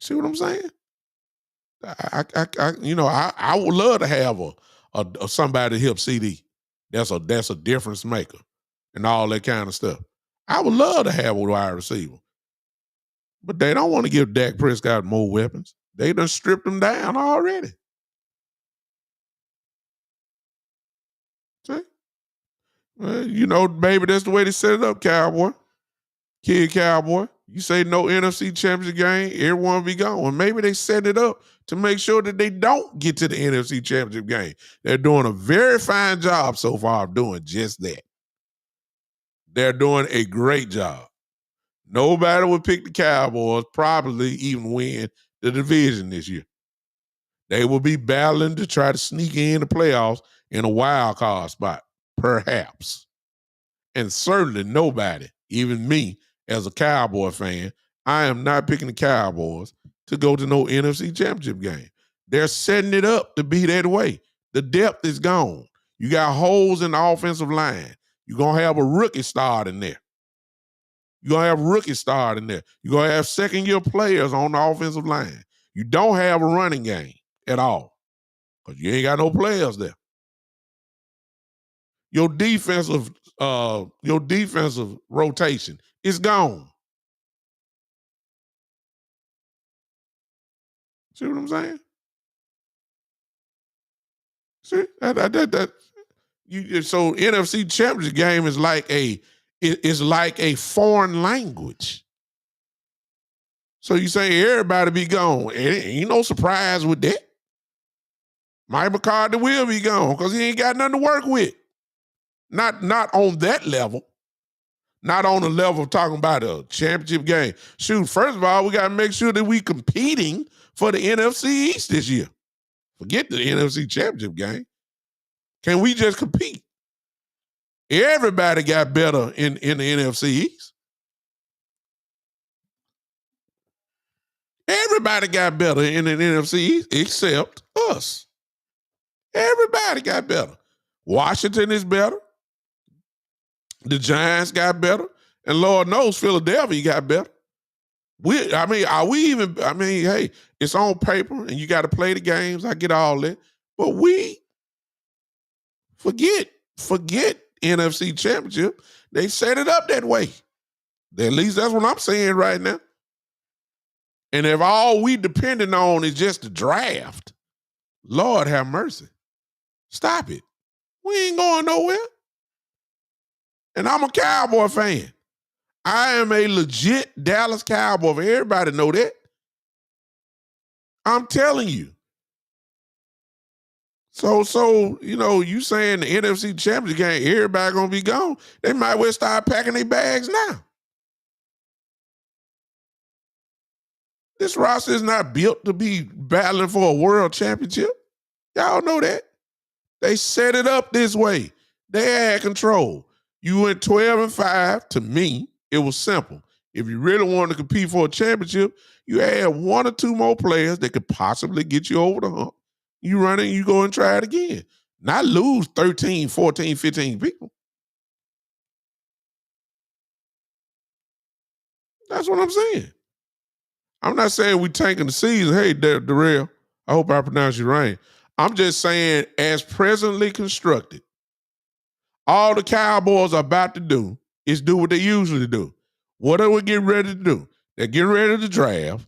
See what I'm saying? I would love to have a somebody to help CD. That's a difference maker and all that kind of stuff. I would love to have a wide receiver, but they don't want to give Dak Prescott more weapons. They done stripped him down already. See? Well, maybe that's the way they set it up, Cowboy. Kid Cowboy. You say no NFC Championship game, everyone be gone. Maybe they set it up to make sure that they don't get to the NFC Championship game. They're doing a very fine job so far of doing just that. They're doing a great job. Nobody would pick the Cowboys, probably even win the division this year. They will be battling to try to sneak in the playoffs in a wild card spot, perhaps. And certainly nobody, even me as a Cowboy fan, I am not picking the Cowboys to go to no NFC Championship game. They're setting it up to be that way. The depth is gone. You got holes in the offensive line. You're going to have a rookie start in there. You're going to have rookie start in there. You're going to have second-year players on the offensive line. You don't have a running game at all because you ain't got no players there. Your defensive rotation is gone. See what I'm saying? See so NFC Championship game is like a foreign language. So you say everybody be gone. Ain't no surprise with that. Mike McCarthy will be gone because he ain't got nothing to work with. Not on that level. Not on the level of talking about a championship game. Shoot, first of all, we got to make sure that we competing for the NFC East this year. Forget the NFC Championship game. Can we just compete? Everybody got better in the NFC East. Everybody got better in the NFC East except us. Everybody got better. Washington is better. The Giants got better. And Lord knows Philadelphia got better. Hey, it's on paper and you got to play the games. I get all that. But we forget NFC Championship. They set it up that way. At least that's what I'm saying right now. And if all we depending on is just the draft, Lord have mercy. Stop it. We ain't going nowhere. And I'm a Cowboy fan. I am a legit Dallas Cowboy fan. Everybody know that. I'm telling you. So you saying the NFC Championship game, everybody gonna be gone. They might well start packing their bags now. This roster is not built to be battling for a world championship. Y'all know that. They set it up this way. They had control. You went 12-5. To me, it was simple. If you really wanted to compete for a championship, you add one or two more players that could possibly get you over the hump. You run it, you go and try it again. Not lose 13, 14, 15 people. That's what I'm saying. I'm not saying we tanking the season. Hey, Darrell, I hope I pronounced you right. I'm just saying, as presently constructed, all the Cowboys are about to do is do what they usually do. What are we getting ready to do? They're getting ready to draft,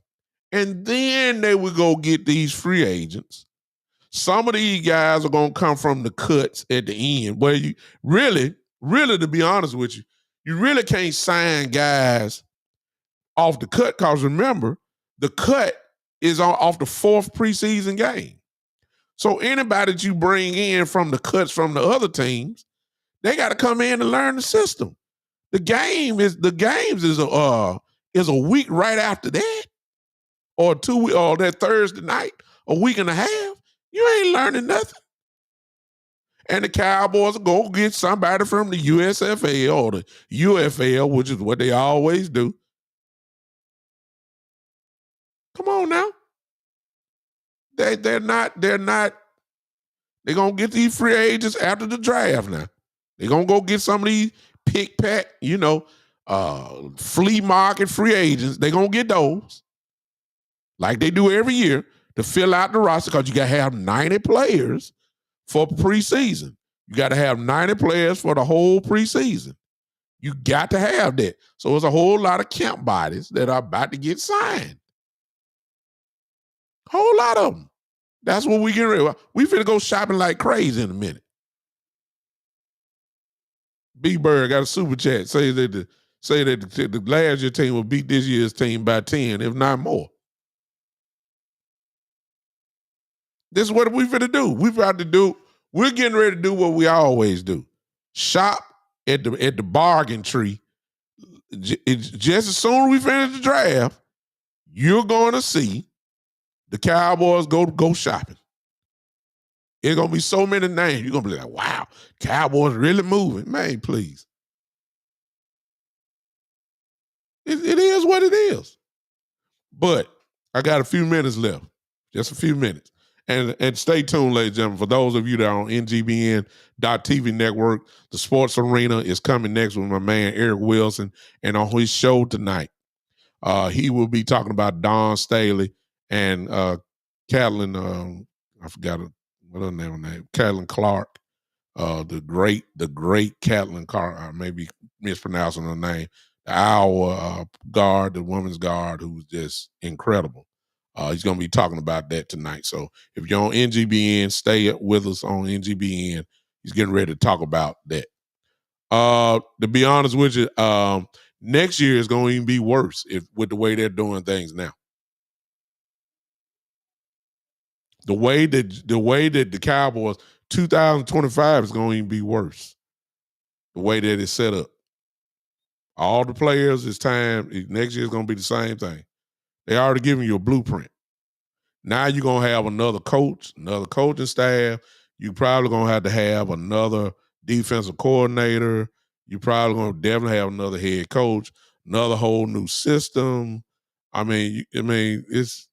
and then they will go get these free agents. Some of these guys are going to come from the cuts at the end, where you really, to be honest with you, you really can't sign guys off the cut because remember, the cut is off the fourth preseason game. So anybody that you bring in from the cuts from the other teams, they got to come in and learn the system. The games is a week right after that, or 2 weeks, or that Thursday night, a week and a half. You ain't learning nothing. And the Cowboys are going to get somebody from the USFL or the UFL, which is what they always do. Come on now. They're going to get these free agents after the draft now. They're gonna go get some of these pick-pack, flea market free agents. They're gonna get those, like they do every year, to fill out the roster, because you gotta have 90 players for preseason. You gotta have 90 players for the whole preseason. You got to have that. So it's a whole lot of camp bodies that are about to get signed. Whole lot of them. That's what we get ready. We finna go shopping like crazy in a minute. B Bird got a super chat. Say that the last year team will beat this year's team by 10, if not more. This is what we finna do. We're getting ready to do what we always do. Shop at the bargain tree. Just as soon as we finish the draft, you're going to see the Cowboys go shopping. It's going to be so many names. You're going to be like, wow, Cowboys really moving. Man, please. It is what it is. But I got a few minutes left. Just a few minutes. And stay tuned, ladies and gentlemen. For those of you that are on NGBN.TV network, the Sports Arena is coming next with my man Eric Wilson. And on his show tonight, he will be talking about Don Staley and Catelyn, I forgot what her name, Catelyn Clark, the great Catelyn Clark. I may be mispronouncing her name. Our guard, the women's guard, who's just incredible. He's going to be talking about that tonight. So if you're on NGBN, stay with us on NGBN. He's getting ready to talk about that. To be honest with you, next year is going to even be worse with the way they're doing things now. The way that the Cowboys 2025 is going to even be worse. The way that it's set up. All the players, it's time. Next year is going to be the same thing. They already giving you a blueprint. Now you're going to have another coach, another coaching staff. You're probably going to have another defensive coordinator. You're probably going to definitely have another head coach, another whole new system. It's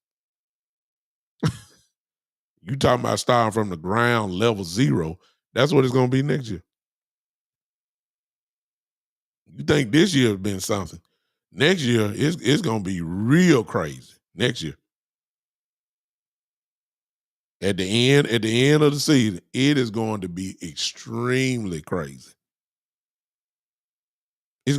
you talking about starting from the ground, level zero. That's what it's going to be next year. You think this year has been something. Next year, it's going to be real crazy. Next year. At the end of the season, it is going to be extremely crazy. It's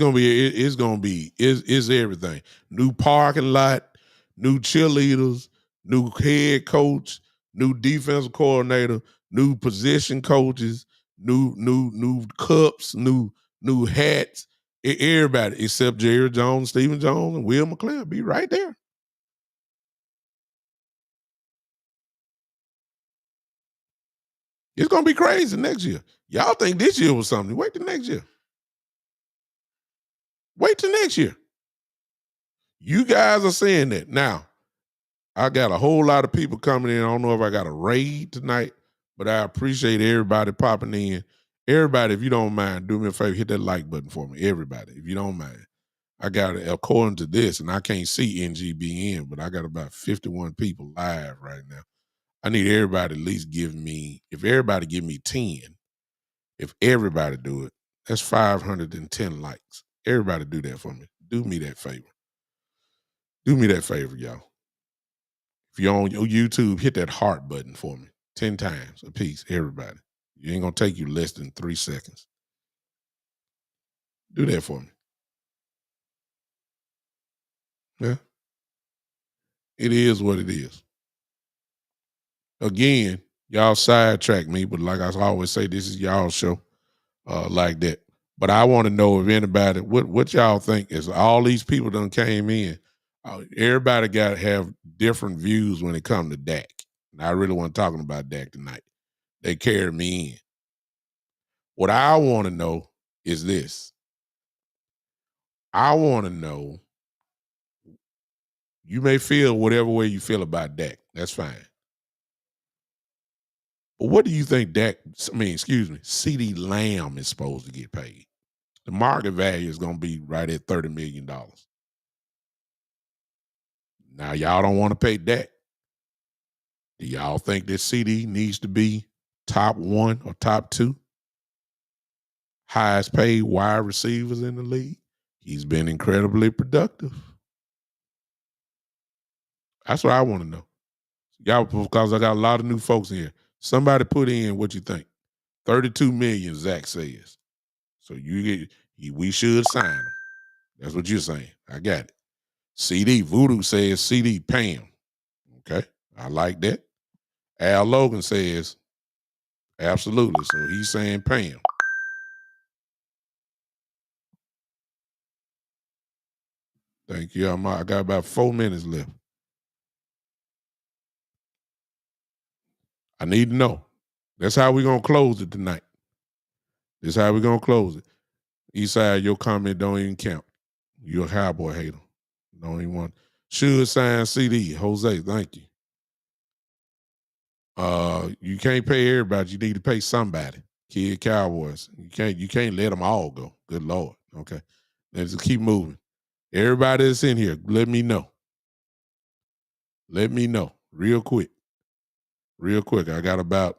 everything. New parking lot, new cheerleaders, new head coach, new defensive coordinator, new position coaches, new cups, new hats. Everybody except Jerry Jones, Stephen Jones, and Will McClellan be right there. It's gonna be crazy next year. Y'all think this year was something? Wait till next year. Wait till next year. You guys are saying that. Now, I got a whole lot of people coming in. I don't know if I got a raid tonight, but I appreciate everybody popping in. Everybody, if you don't mind, do me a favor, hit that like button for me. Everybody, if you don't mind. I got it according to this, and I can't see NGBN, but I got about 51 people live right now. I need everybody at least if everybody give me 10, if everybody do it, that's 510 likes. Everybody do that for me. Do me that favor. Do me that favor, y'all. If you're on YouTube, hit that heart button for me 10 times a piece, everybody. You ain't going to take you less than 3 seconds. Do that for me. Yeah. It is what it is. Again, y'all sidetrack me, but like I always say, this is y'all show like that. But I want to know if anybody, what y'all think is all these people done came in. Everybody got to have different views when it comes to Dak. And I really want to talk about Dak tonight. They carried me in. What I want to know is this. I want to know, you may feel whatever way you feel about Dak. That's fine. But what do you think CeeDee Lamb is supposed to get paid? The market value is going to be right at $30 million. Now, y'all don't want to pay Dak. Do y'all think that CeeDee needs to be top 1 or top 2? highest paid wide receivers in the league. He's been incredibly productive. That's what I want to know. Y'all, because I got a lot of new folks in here. Somebody put in what you think. 32 million, Zach says. So we should sign him. That's what you're saying. I got it. CD Voodoo says CD Pam. Okay, I like that. Al Logan says absolutely. So he's saying Pam. Thank you. I got about 4 minutes left. I need to know. That's how we're gonna close it tonight. That's how we're gonna close it. Eastside, your comment don't even count. You're a Cowboy hater. Don't even want. Should sign CD. Jose, thank you. You can't pay everybody. You need to pay somebody. Kid Cowboys. You can't let them all go. Good Lord. Okay. Let's just keep moving. Everybody that's in here, let me know. Let me know. Real quick. Real quick. I got about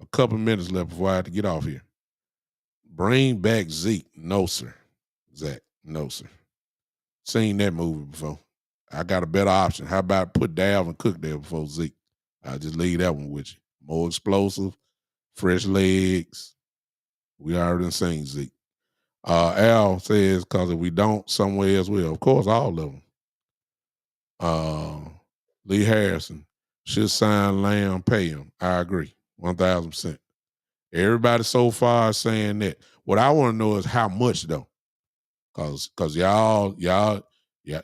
a couple minutes left before I have to get off here. Bring back Zeke. No, sir. Zach. No, sir. Seen that movie before. I got a better option. How about put Dalvin Cook there before Zeke? I'll just leave that one with you. More explosive, fresh legs. We already seen Zeke. Al says, because if we don't, somewhere else will. Of course, all of them. Lee Harrison should sign Lamb, pay him. I agree, 1,000%. Everybody so far is saying that. What I want to know is how much though, because y'all, yeah,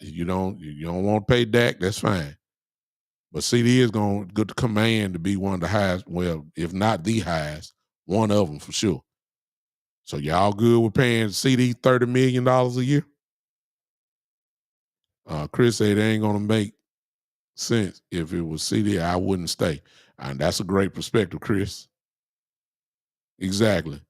you don't want to pay Dak. That's fine, but CD is going to get the command to be one of the highest. Well, if not the highest, one of them for sure. So y'all good with paying CD $30 million a year? Chris said it ain't going to make sense. If it was CD, I wouldn't stay. And that's a great perspective, Chris. Exactly.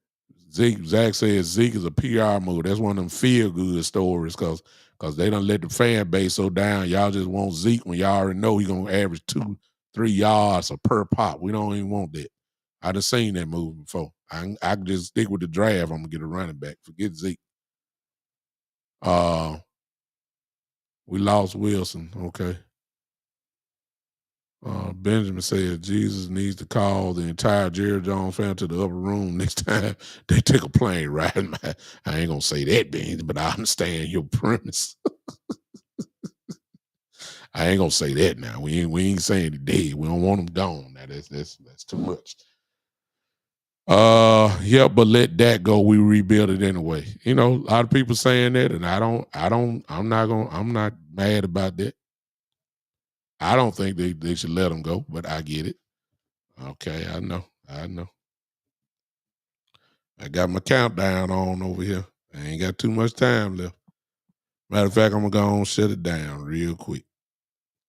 Zach says Zeke is a PR move. That's one of them feel-good stories because they done let the fan base so down. Y'all just want Zeke when y'all already know he's going to average 2-3 yards per pop. We don't even want that. I done seen that movie before. I can just stick with the draft. I'm going to get a running back. Forget Zeke. We lost Wilson. Okay. Benjamin said Jesus needs to call the entire Jerry Jones family to the upper room next time they take a plane ride. I ain't gonna say that, Benjamin, but I understand your premise. I ain't gonna say that now. We ain't saying he dead. We don't want him gone. Now that's too much. Yeah, but let that go. We rebuild it anyway. You know, a lot of people saying that, and I'm not mad about that. I don't think they should let him go, but I get it. Okay, I know. I got my countdown on over here. I ain't got too much time left. Matter of fact, I'm gonna go on and shut it down real quick.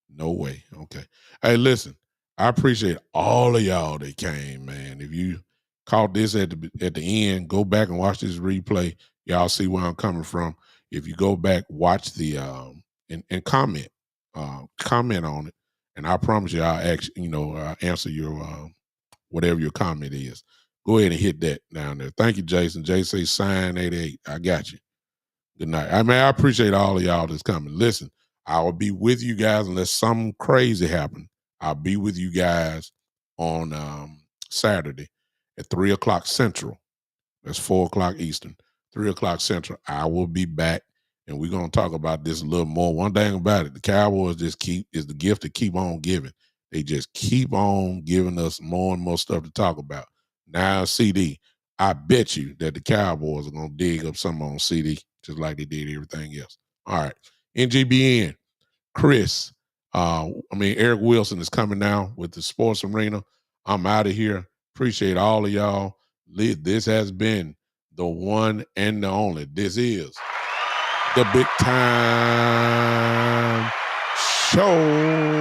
No way. Okay. Hey, listen, I appreciate all of y'all that came, man. If you caught this at the end, go back and watch this replay. Y'all see where I'm coming from. If you go back, watch the and comment on it, and I promise you, I'll answer your whatever your comment is. Go ahead and hit that down there. Thank you, Jason. Jason say sign 88. I got you. Good night. I appreciate all of y'all that's coming. Listen, I will be with you guys unless something crazy happen. I'll be with you guys on Saturday at 3:00 Central. That's 4:00 Eastern. 3:00 Central. I will be back, and we're gonna talk about this a little more. One thing about it, the Cowboys is the gift to keep on giving. They just keep on giving us more and more stuff to talk about. Now, CD, I bet you that the Cowboys are gonna dig up something on CD just like they did everything else. All right, NGBN, Chris. Eric Wilson is coming now with the Sports Arena. I'm out of here. Appreciate all of y'all. This has been the one and the only. This is the Big Time Show.